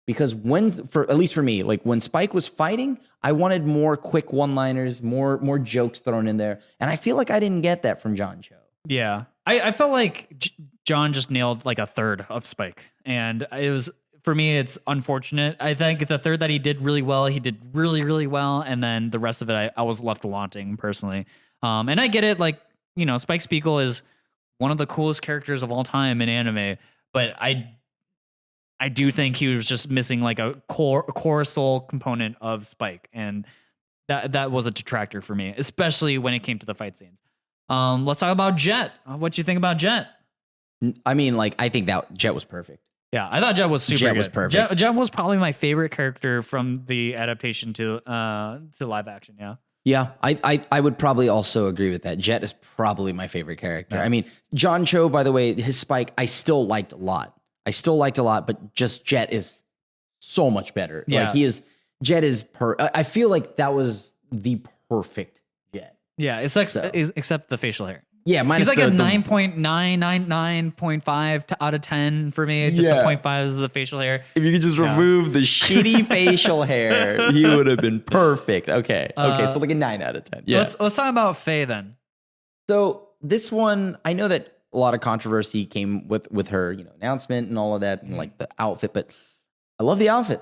[SPEAKER 1] Because at least for me, like when Spike was fighting, I wanted more quick one-liners, more jokes thrown in there. And I feel like I didn't get that from John Cho.
[SPEAKER 2] Yeah. I felt like John just nailed like a third of Spike. And it was, for me, it's unfortunate. I think the third that he did really well, he did really, really well. And then the rest of it, I was left wanting personally. And I get it, like, Spike Spiegel is one of the coolest characters of all time in anime, but I do think he was just missing like a core soul component of Spike, and that was a detractor for me, especially when it came to the fight scenes. Let's talk about Jet. What you think about Jet?
[SPEAKER 1] I mean, like I think that Jet was perfect.
[SPEAKER 2] Yeah, I thought Jet was super good.
[SPEAKER 1] Was perfect.
[SPEAKER 2] Jet was probably my favorite character from the adaptation to live action. Yeah.
[SPEAKER 1] Yeah, I would probably also agree with that. Jet is probably my favorite character. Yeah. I mean, John Cho, by the way, his Spike, I still liked a lot, but just Jet is so much better.
[SPEAKER 2] Yeah.
[SPEAKER 1] Like Jet is I feel like that was the perfect Jet.
[SPEAKER 2] Yeah, it's like except the facial hair.
[SPEAKER 1] Yeah,
[SPEAKER 2] he's like a 9.999.5 out of 10 for me. Just the 0.5 is the facial hair.
[SPEAKER 1] If you could just remove the shitty facial hair, he would have been perfect. Okay, so like a 9 out of 10. Yeah.
[SPEAKER 2] Let's talk about Faye then.
[SPEAKER 1] So this one, I know that a lot of controversy came with her, announcement and all of that, and like the outfit. But I love the outfit.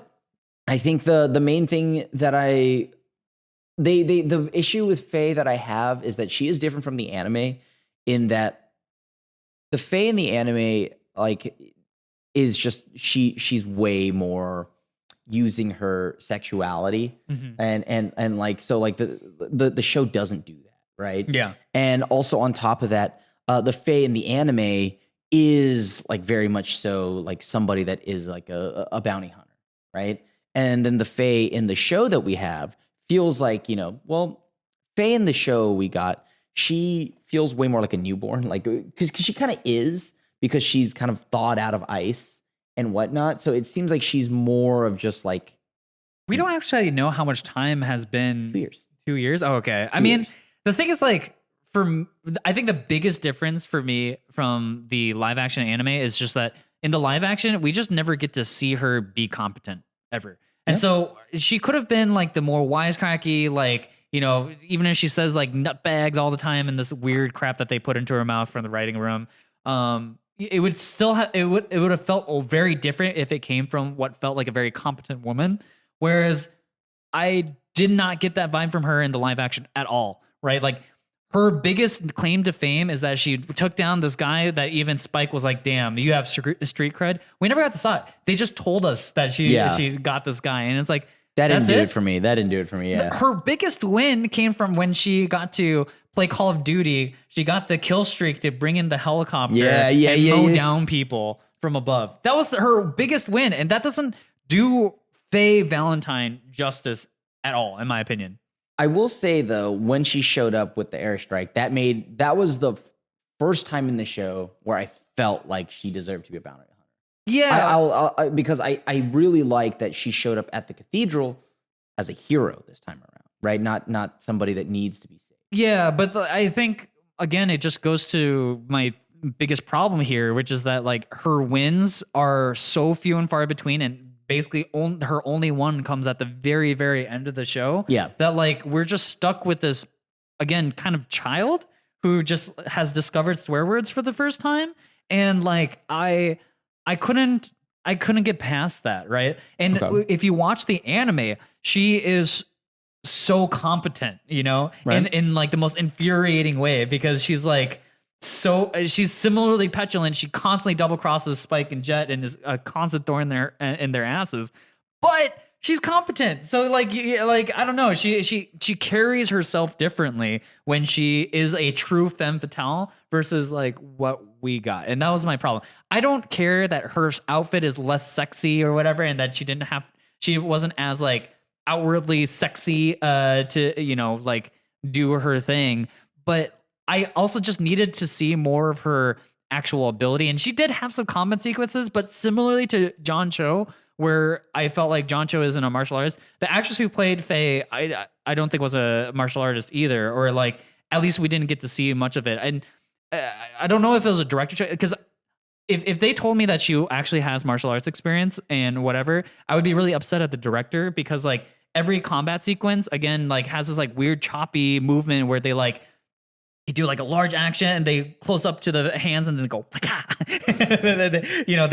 [SPEAKER 1] I think the main thing that the issue with Faye that I have is that she is different from the anime in that the Faye in the anime, like, is just she's way more using her sexuality, and like, so like the show doesn't do that, right?
[SPEAKER 2] Yeah.
[SPEAKER 1] And also on top of that, the Faye in the anime is like very much so like somebody that is like a bounty hunter, right? And then the Faye in the show that we have feels like, well, Faye in the show we got, she feels way more like a newborn, like, because she kind of is, because she's kind of thawed out of ice and whatnot. So it seems like she's more of just like.
[SPEAKER 2] We don't actually know how much time has been.
[SPEAKER 1] 2 years.
[SPEAKER 2] 2 years? Oh, okay. I mean, the thing is, like, I think the biggest difference for me from the live action anime is just that in the live action, we just never get to see her be competent ever. And so she could have been like the more wisecracky, like, even if she says like nutbags all the time and this weird crap that they put into her mouth from the writing room, it would still have, it would have felt very different if it came from what felt like a very competent woman. Whereas I did not get that vibe from her in the live action at all, right? Like, her biggest claim to fame is that she took down this guy that even Spike was like, damn, you have street cred. We never got to see it. They just told us that she got this guy. And it's like,
[SPEAKER 1] that didn't do it for me. That didn't do it for me. Yeah.
[SPEAKER 2] Her biggest win came from when she got to play Call of Duty. She got the kill streak to bring in the helicopter and mow down people from above. That was her biggest win. And that doesn't do Faye Valentine justice at all, in my opinion.
[SPEAKER 1] I will say though, when she showed up with the airstrike, that was the first time in the show where I felt like she deserved to be a bounty hunter.
[SPEAKER 2] Yeah,
[SPEAKER 1] because I really like that she showed up at the cathedral as a hero this time around, right? Not somebody that needs to be saved.
[SPEAKER 2] Yeah, but I think again, it just goes to my biggest problem here, which is that like her wins are so few and far between, and basically her only one comes at the very, very end of the show.
[SPEAKER 1] Yeah.
[SPEAKER 2] That like we're just stuck with this, again, kind of child who just has discovered swear words for the first time. And like I couldn't get past that, right? And if you watch the anime, she is so competent, right? in like the most infuriating way, because she's like, she's similarly petulant. She constantly double crosses Spike and Jet and is a constant thorn in their asses. But she's competent. So like I don't know. She carries herself differently when she is a true femme fatale versus like what we got. And that was my problem. I don't care that her outfit is less sexy or whatever, and that she wasn't as like outwardly sexy to like do her thing, but I also just needed to see more of her actual ability. And she did have some combat sequences, but similarly to John Cho, where I felt like John Cho isn't a martial artist, the actress who played Faye, I don't think was a martial artist either, or like, at least we didn't get to see much of it. And I don't know if it was a director choice, because if they told me that she actually has martial arts experience and whatever, I would be really upset at the director, because like every combat sequence, again, like has this like weird choppy movement where they do like a large action and they close up to the hands and then go, they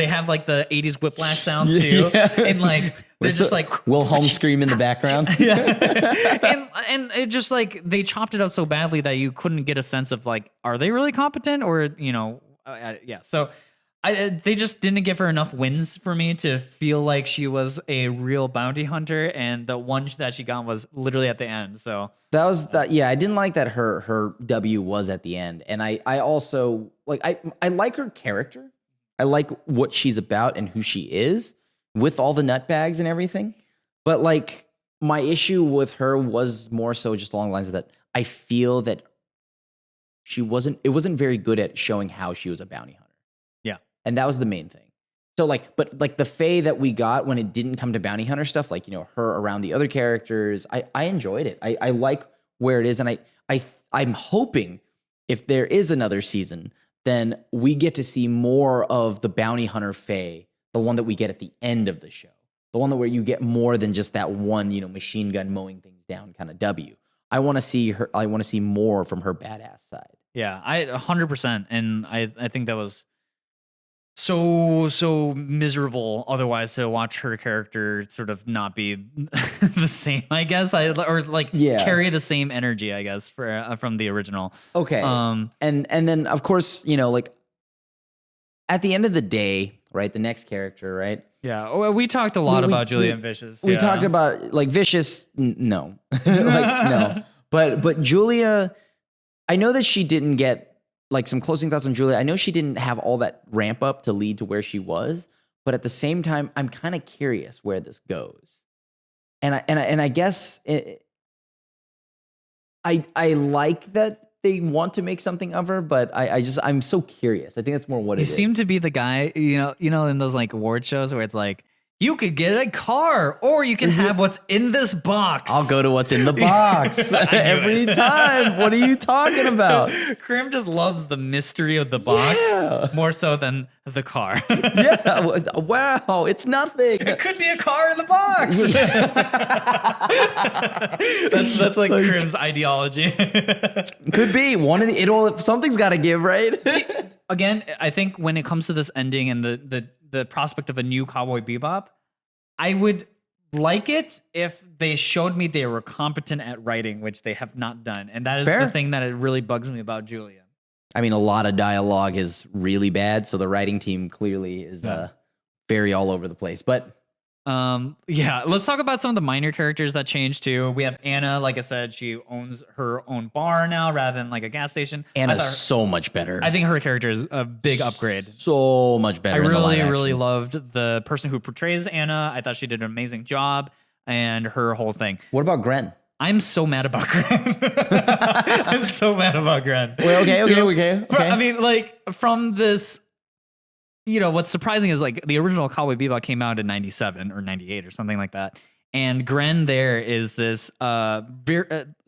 [SPEAKER 2] have like the 80s whiplash sounds too. Yeah. And like, there's just like
[SPEAKER 1] Wilhelm scream in the background.
[SPEAKER 2] and it just like, they chopped it up so badly that you couldn't get a sense of like, are they really competent or, yeah. So they just didn't give her enough wins for me to feel like she was a real bounty hunter, and the one that she got was literally at the end. So
[SPEAKER 1] that was that. Yeah, I didn't like that her W was at the end, and I also like I like her character. I like what she's about and who she is with all the nutbags and everything. But like my issue with her was more so just along the lines of that. I feel that it wasn't very good at showing how she was a bounty hunter. And that was the main thing. So but the Faye that we got when it didn't come to bounty hunter stuff, like, her around the other characters, I enjoyed it. I like where it is. And I'm hoping if there is another season, then we get to see more of the bounty hunter Faye, the one that we get at the end of the show, the one where you get more than just that one, machine gun mowing things down kind of W. I want to see her. I want to see more from her badass side.
[SPEAKER 2] Yeah, 100%. And I think that was so miserable otherwise to watch her character sort of not be the same, I guess, carry the same energy, I guess, from the original.
[SPEAKER 1] Okay. And then of course, at the end of the day, right? The next character, right?
[SPEAKER 2] Yeah, well, we talked a lot about Julia and Vicious.
[SPEAKER 1] We talked about like Vicious, no, like no, but Julia. I know that she didn't get like some closing thoughts on Julia. I know she didn't have all that ramp up to lead to where she was, but at the same time, I'm kind of curious where this goes, and I guess I like that they want to make something of her, but I'm so curious. I think that's more what it is.
[SPEAKER 2] You seem to be the guy, in those like award shows where it's like, you could get a car or you can have what's in this box.
[SPEAKER 1] I'll go to what's in the box every time. What are you talking about?
[SPEAKER 2] Crim just loves the mystery of the box more so than the car.
[SPEAKER 1] Yeah. Wow. It's nothing.
[SPEAKER 2] It could be a car in the box. That's like Crim's ideology.
[SPEAKER 1] Could be one of the. Something's got to give, right?
[SPEAKER 2] Again, I think when it comes to this ending and the prospect of a new Cowboy Bebop, I would like it if they showed me they were competent at writing, which they have not done. And that is the thing that it really bugs me about Julia.
[SPEAKER 1] I mean, a lot of dialogue is really bad, so the writing team clearly is very all over the place. But
[SPEAKER 2] let's talk about some of the minor characters that changed too. We have Anna, like I said, she owns her own bar now rather than like a gas station.
[SPEAKER 1] Anna's so much better.
[SPEAKER 2] I think her character is a big upgrade.
[SPEAKER 1] So much better.
[SPEAKER 2] I really loved the person who portrays Anna. I thought she did an amazing job and her whole thing.
[SPEAKER 1] What about Gren?
[SPEAKER 2] I'm so mad about Gren. I'm so mad about Gren.
[SPEAKER 1] Well, okay.
[SPEAKER 2] I mean, like from this, what's surprising is like the original Cowboy Bebop came out in 97 or 98 or something like that. And Gren there is this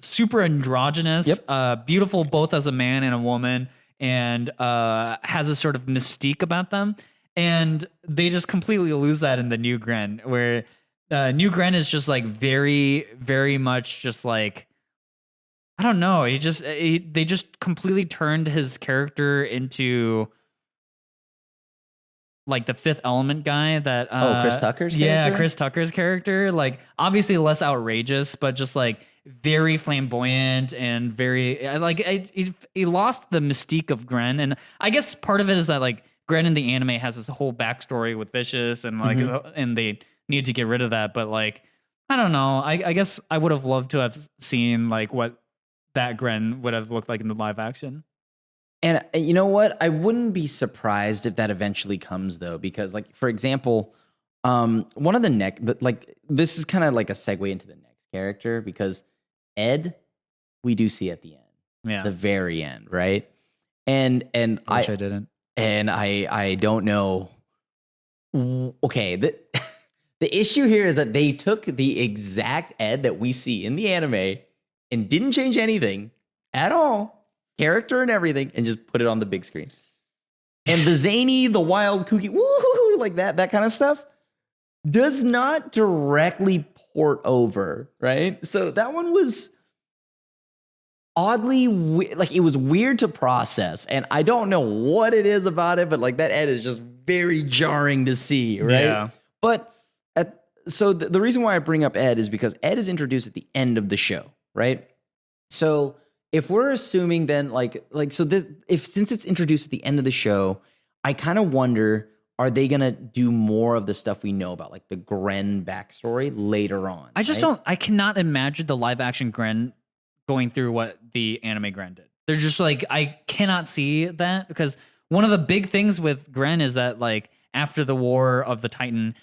[SPEAKER 2] super androgynous, beautiful both as a man and a woman, and has a sort of mystique about them. And they just completely lose that in the new Gren, where new Gren is just like very, very much just like, I don't know. They just completely turned his character into like the Fifth Element guy that
[SPEAKER 1] Chris Tucker's character?
[SPEAKER 2] Yeah, Chris Tucker's character. Like obviously less outrageous, but just like very flamboyant and very he lost the mystique of Gren. And I guess part of it is that like Gren in the anime has this whole backstory with Vicious and like and they need to get rid of that. But like I don't know. I guess I would have loved to have seen like what that Gren would have looked like in the live action.
[SPEAKER 1] And you know what? I wouldn't be surprised if that eventually comes, though, because, like, for example, one of this is kind of like a segue into the next character, because Ed, we do see at the end, the very end, right? And I wish I didn't, and I don't know. Okay, the issue here is that they took the exact Ed that we see in the anime and didn't change anything at all. Character and everything, and just put it on the big screen. And the zany, the wild, kooky, woo, like that kind of stuff does not directly port over, right? So that one was oddly, like it was weird to process, and I don't know what it is about it, but like that Ed is just very jarring to see, right? Yeah. But so the reason why I bring up Ed is because Ed is introduced at the end of the show, right? So if we're assuming then since it's introduced at the end of the show, I kind of wonder, are they going to do more of the stuff we know about, like the Gren backstory later on?
[SPEAKER 2] I cannot imagine the live action Gren going through what the anime Gren did. They're just like, I cannot see that, because one of the big things with Gren is that like after the War of the Titan,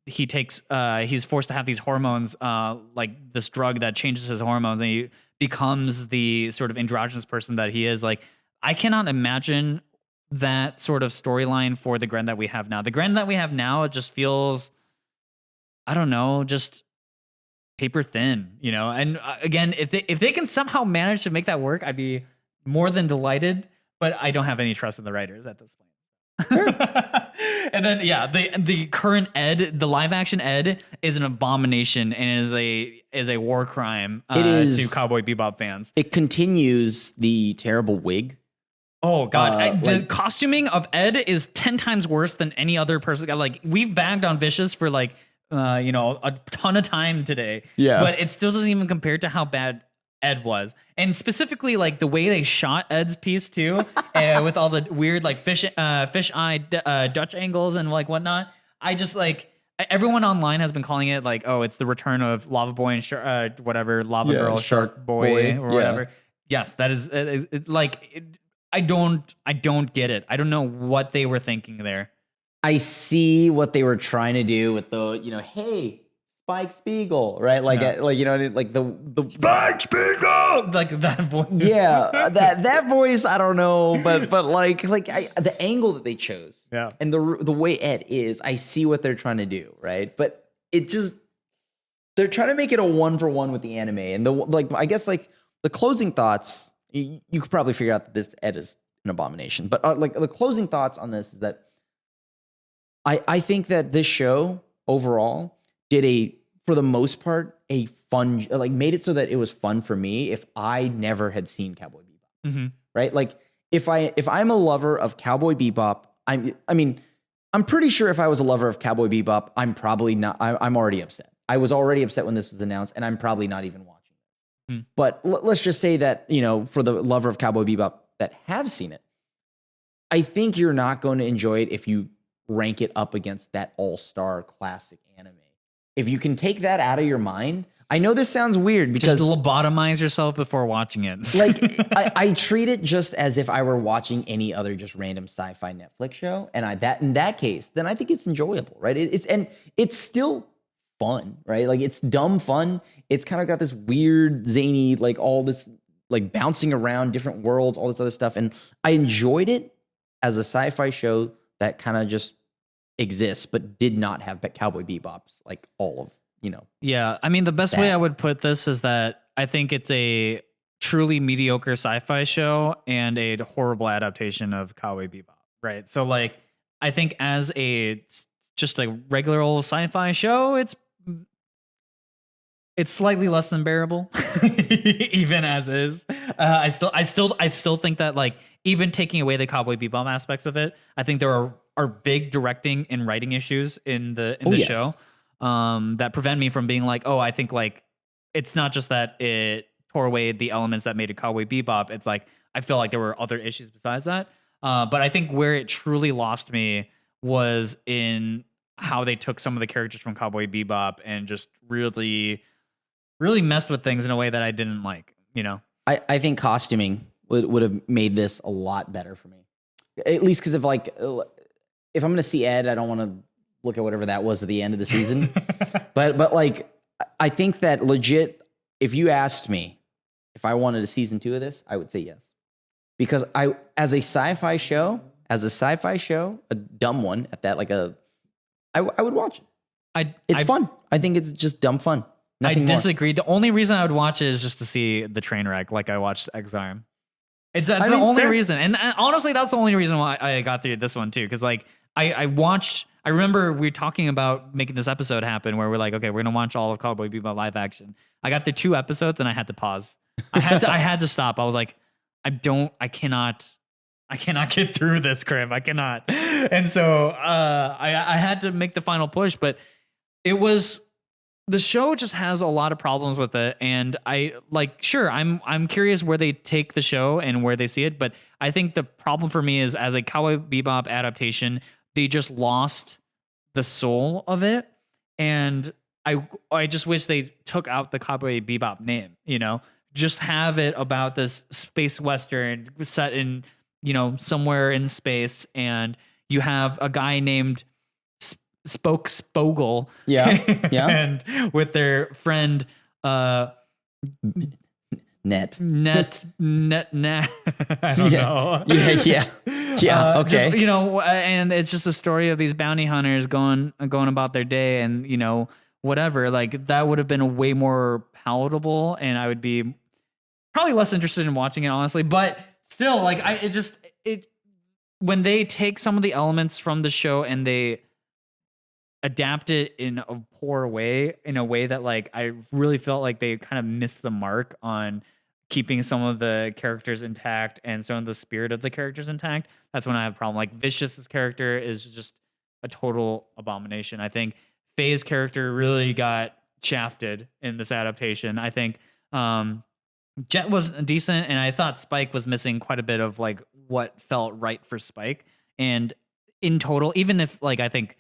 [SPEAKER 2] he's forced to have these hormones, like this drug that changes his hormones, and he becomes the sort of androgynous person that he is. Like, I cannot imagine that sort of storyline for the Gren that we have now. The Gren that we have now, it just feels, I don't know, just paper thin, And again, if they can somehow manage to make that work, I'd be more than delighted. But I don't have any trust in the writers at this point. And then the current Ed, the live action Ed, is an abomination and is a war crime to Cowboy Bebop fans.
[SPEAKER 1] It continues the terrible wig.
[SPEAKER 2] Oh God, the costuming of Ed is 10 times worse than any other person. Like, we've bagged on Vicious for like a ton of time today. Yeah, but it still doesn't even compare to how bad Ed was, and specifically like the way they shot Ed's piece too, with all the weird like fish eye Dutch angles and like whatnot. I just like everyone online has been calling it like, oh, it's the return of Lava Boy and whatever Lava Girl Shark Boy or whatever. Yes, that is I don't get it. I don't know what they were thinking there.
[SPEAKER 1] I see what they were trying to do with the, hey, Spike Spiegel, right? Like, like the
[SPEAKER 2] Spike Spiegel, like that voice.
[SPEAKER 1] Yeah, that voice. I don't know, but the angle that they chose, and the way Ed is, I see what they're trying to do, right? But they're trying to make it a 1-for-1 with the anime, and I guess like the closing thoughts. You could probably figure out that this Ed is an abomination, but like the closing thoughts on this is that I think that this show overall did for the most part, a fun, like made it so that it was fun for me if I never had seen Cowboy Bebop, right? Like if I'm a lover of Cowboy Bebop, I'm pretty sure if I was a lover of Cowboy Bebop, I'm probably not, I'm already upset. I was already upset when this was announced, and I'm probably not even watching it. But let's just say that, for the lover of Cowboy Bebop that have seen it, I think you're not going to enjoy it if you rank it up against that all-star classic anime. If you can take that out of your mind, I know this sounds weird because
[SPEAKER 2] just lobotomize yourself before watching it.
[SPEAKER 1] Like I treat it just as if I were watching any other just random sci-fi Netflix show, and in that case, then I think it's enjoyable, right? It's still fun, right? Like it's dumb fun. It's kind of got this weird zany, like all this like bouncing around different worlds, all this other stuff, and I enjoyed it as a sci-fi show that kind of just exists, but did not have Cowboy Bebop's like all of,
[SPEAKER 2] Yeah, I mean, the best way I would put this is that I think it's a truly mediocre sci-fi show and a horrible adaptation of Cowboy Bebop, right? So like, I think as just a regular old sci-fi show, it's slightly less than bearable, even as is. I still think that like even taking away the Cowboy Bebop aspects of it, I think there are big directing and writing issues in the show that prevent me from being like, oh, I think like it's not just that it tore away the elements that made it Cowboy Bebop. It's like I feel like there were other issues besides that. But I think where it truly lost me was in how they took some of the characters from Cowboy Bebop and just really messed with things in a way that I didn't like,
[SPEAKER 1] I think costuming would have made this a lot better for me. At least because if I'm going to see Ed, I don't want to look at whatever that was at the end of the season. but like, I think that legit, if you asked me if I wanted a season 2 of this, I would say yes. Because as a sci-fi show, a dumb one at that, I would watch it. It's fun. I think it's just dumb fun. Nothing
[SPEAKER 2] I disagree. The only reason I would watch it is just to see the train wreck, like I watched Exarm. That's the only reason. And honestly, that's the only reason why I got through this one too. Because like I remember we were talking about making this episode happen where we're like, okay, we're gonna watch all of Cowboy Bebop live action. I got through 2 episodes and I had to pause. I had to stop. I was like, I cannot get through this, Crim. I cannot. And so I had to make the final push, but the show just has a lot of problems with it. And I'm curious where they take the show and where they see it. But I think the problem for me is as a Cowboy Bebop adaptation, they just lost the soul of it. And I just wish they took out the Cowboy Bebop name, just have it about this space Western set in, somewhere in space. And you have a guy named Spokesbogle.
[SPEAKER 1] Yeah.
[SPEAKER 2] And with their friend,
[SPEAKER 1] Net.
[SPEAKER 2] I don't know.
[SPEAKER 1] Yeah. Okay.
[SPEAKER 2] Just, and it's just a story of these bounty hunters going about their day, and whatever. Like that would have been way more palatable, and I would be probably less interested in watching it, honestly. But still, like when they take some of the elements from the show and they adapt it in a poor way, in a way that like I really felt like they kind of missed the mark on keeping some of the characters intact and some of the spirit of the characters intact. That's when I have a problem. Like Vicious's character is just a total abomination. I think Faye's character really got shafted in this adaptation. I think Jet was decent, and I thought Spike was missing quite a bit of like what felt right for Spike. And in total, even if like I think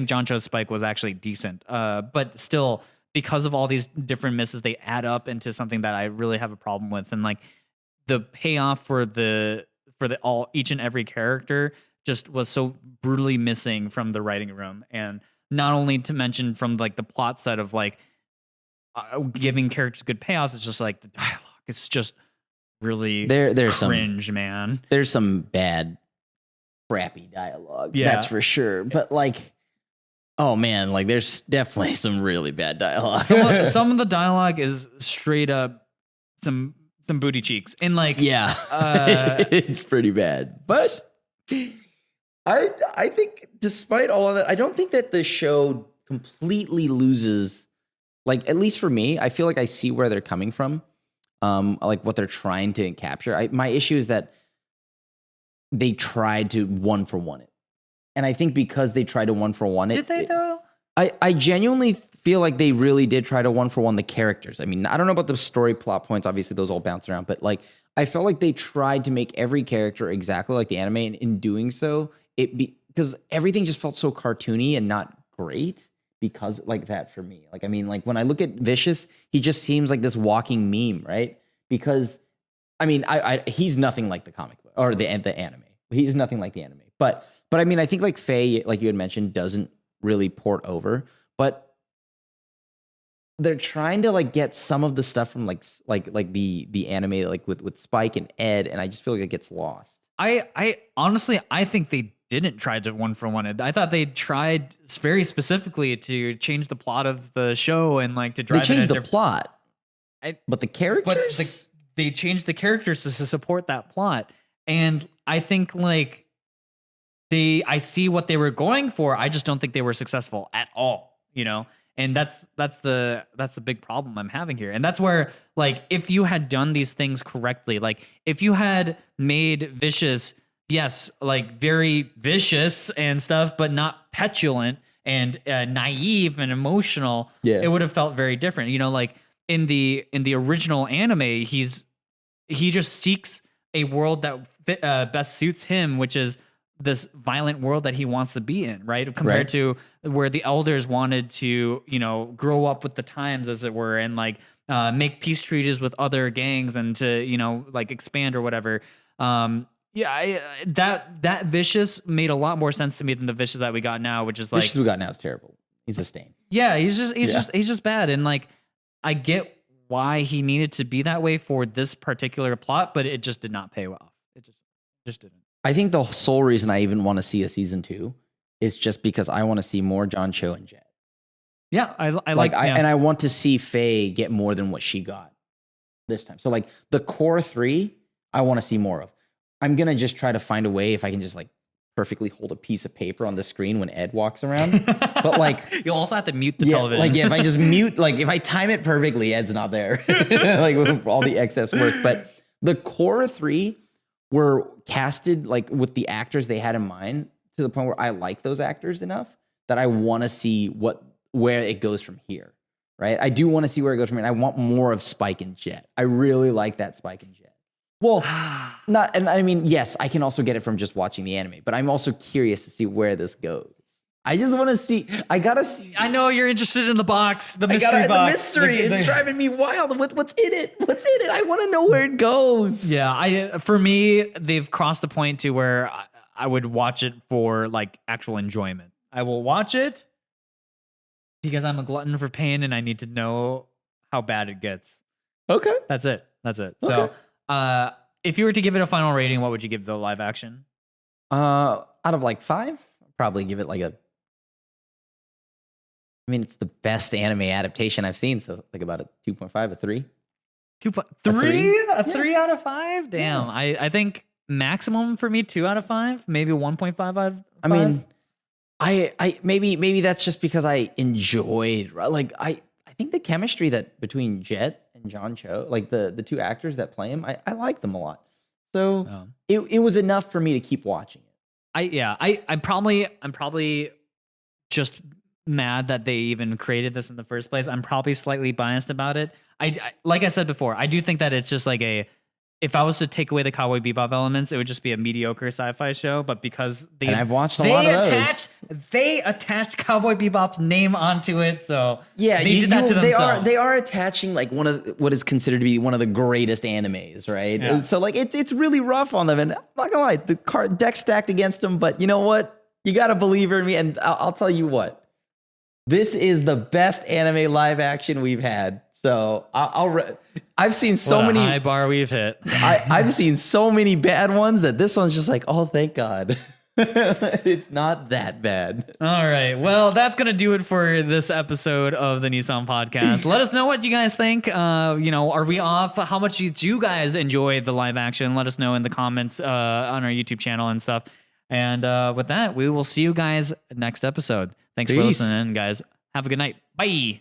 [SPEAKER 2] John Cho's Spike was actually decent, but still because of all these different misses, they add up into something that I really have a problem with. And like the payoff for each and every character just was so brutally missing from the writing room, and not only to mention from like the plot side of like giving characters good payoffs, it's just like the dialogue. It's just really
[SPEAKER 1] there's
[SPEAKER 2] cringe, man.
[SPEAKER 1] There's some bad, crappy dialogue. Yeah, that's for sure. But like, oh man, like there's definitely some really bad dialogue.
[SPEAKER 2] Some of the dialogue is straight up some booty cheeks, and like
[SPEAKER 1] it's pretty bad. But I think despite all of that, I don't think that the show completely loses. Like, at least for me, I feel like I see where they're coming from, like what they're trying to capture. My issue is that they tried to 1-for-1 it, and I think because they tried to 1-for-1 it,
[SPEAKER 2] did they though?
[SPEAKER 1] I genuinely feel like they really did try to 1-for-1 the characters. I mean, I don't know about the story plot points. Obviously, those all bounce around, but like I felt like they tried to make every character exactly like the anime, and in doing so, because everything just felt so cartoony and not great. Because like that for me, like I mean, like when I look at Vicious, he just seems like this walking meme, right? Because I mean, he's nothing like the comic book or the anime. He's nothing like the anime. But I mean, I think like Faye, like you had mentioned, doesn't really port over. But they're trying to like get some of the stuff from like the anime, like with Spike and Ed, and I just feel like it gets lost.
[SPEAKER 2] I honestly think they didn't try to 1-for-1 it. I thought they tried very specifically to change the plot of the show and like to drive.
[SPEAKER 1] They changed the plot, but the characters.
[SPEAKER 2] But they changed the characters to support that plot, and I think like I see what they were going for. I just don't think they were successful at all. You know, and that's the big problem I'm having here, and that's where like if you had done these things correctly, like if you had made Vicious. Yes, like very vicious and stuff, but not petulant and naive and emotional. Yeah, it would have felt very different. You know, like in the original anime, he just seeks a world that best suits him, which is this violent world that he wants to be in, right? Compared to where the elders wanted to, you know, grow up with the times, as it were, and like make peace treaties with other gangs and to, you know, like expand or whatever. Yeah, that Vicious made a lot more sense to me than the Vicious that we got now, which is like
[SPEAKER 1] Vicious we got now is terrible. He's a stain.
[SPEAKER 2] Yeah, he's just bad, and like I get why he needed to be that way for this particular plot, but it just did not pay off. It just didn't.
[SPEAKER 1] I think the sole reason I even want to see a season 2 is just because I want to see more John Cho and Jet.
[SPEAKER 2] Yeah,
[SPEAKER 1] and I want to see Faye get more than what she got this time. So like the core 3, I want to see more of. I'm going to just try to find a way if I can just like perfectly hold a piece of paper on the screen when Ed walks around. But like
[SPEAKER 2] you'll also have to mute the television.
[SPEAKER 1] Like if I just mute, like if I time it perfectly, Ed's not there. Like with all the excess work. But the core 3 were casted like with the actors they had in mind to the point where I like those actors enough that I want to see where it goes from here. Right? I do want to see where it goes from here. And I want more of Spike and Jet. I really like that Spike and Jet. Well, and I mean, yes, I can also get it from just watching the anime, but I'm also curious to see where this goes. I just want to see. I gotta see.
[SPEAKER 2] I know you're interested in the box, the mystery box.
[SPEAKER 1] The mystery. It's driving me wild. What's in it? What's in it? I want to know where it goes.
[SPEAKER 2] Yeah, for me, they've crossed the point to where I would watch it for like actual enjoyment. I will watch it because I'm a glutton for pain and I need to know how bad it gets.
[SPEAKER 1] Okay,
[SPEAKER 2] that's it. Okay. So, if you were to give it a final rating, what would you give the live action?
[SPEAKER 1] Out of like 5, I'd probably give it like I mean, it's the best anime adaptation I've seen, so like about a 2.5, a 3.
[SPEAKER 2] 2.3? A 3 out of 5? Damn. Yeah. I think maximum for me 2 out of 5, maybe 1.5 out of 5.
[SPEAKER 1] I mean, I maybe that's just because I enjoyed like I think the chemistry that between Jet and John Cho, like the 2 actors that play him, I like them a lot. So it was enough for me to keep watching it.
[SPEAKER 2] I'm probably just mad that they even created this in the first place. I'm probably slightly biased about it. I like I said before, I do think that it's just like if I was to take away the Cowboy Bebop elements, it would just be a mediocre sci-fi show. But because
[SPEAKER 1] and I've watched a lot of those,
[SPEAKER 2] they attached Cowboy Bebop's name onto it. So
[SPEAKER 1] yeah,
[SPEAKER 2] they did that to themselves.
[SPEAKER 1] They are attaching like one of what is considered to be one of the greatest animes, right?
[SPEAKER 2] Yeah.
[SPEAKER 1] So like it's really rough on them, and I'm not gonna lie, the deck stacked against them. But you know what? You got to believe in me, and I'll tell you what. This is the best anime live action we've had. So I've seen so many
[SPEAKER 2] high bar we've hit.
[SPEAKER 1] I've seen so many bad ones that this one's just like, oh, thank God. It's not that bad.
[SPEAKER 2] All right. Well, that's going to do it for this episode of the Nii-San Podcast. Let us know what you guys think. Are we off? How much did you guys enjoy the live action? Let us know in the comments on our YouTube channel and stuff. And with that, we will see you guys next episode. Thanks for listening, guys. Have a good night. Bye.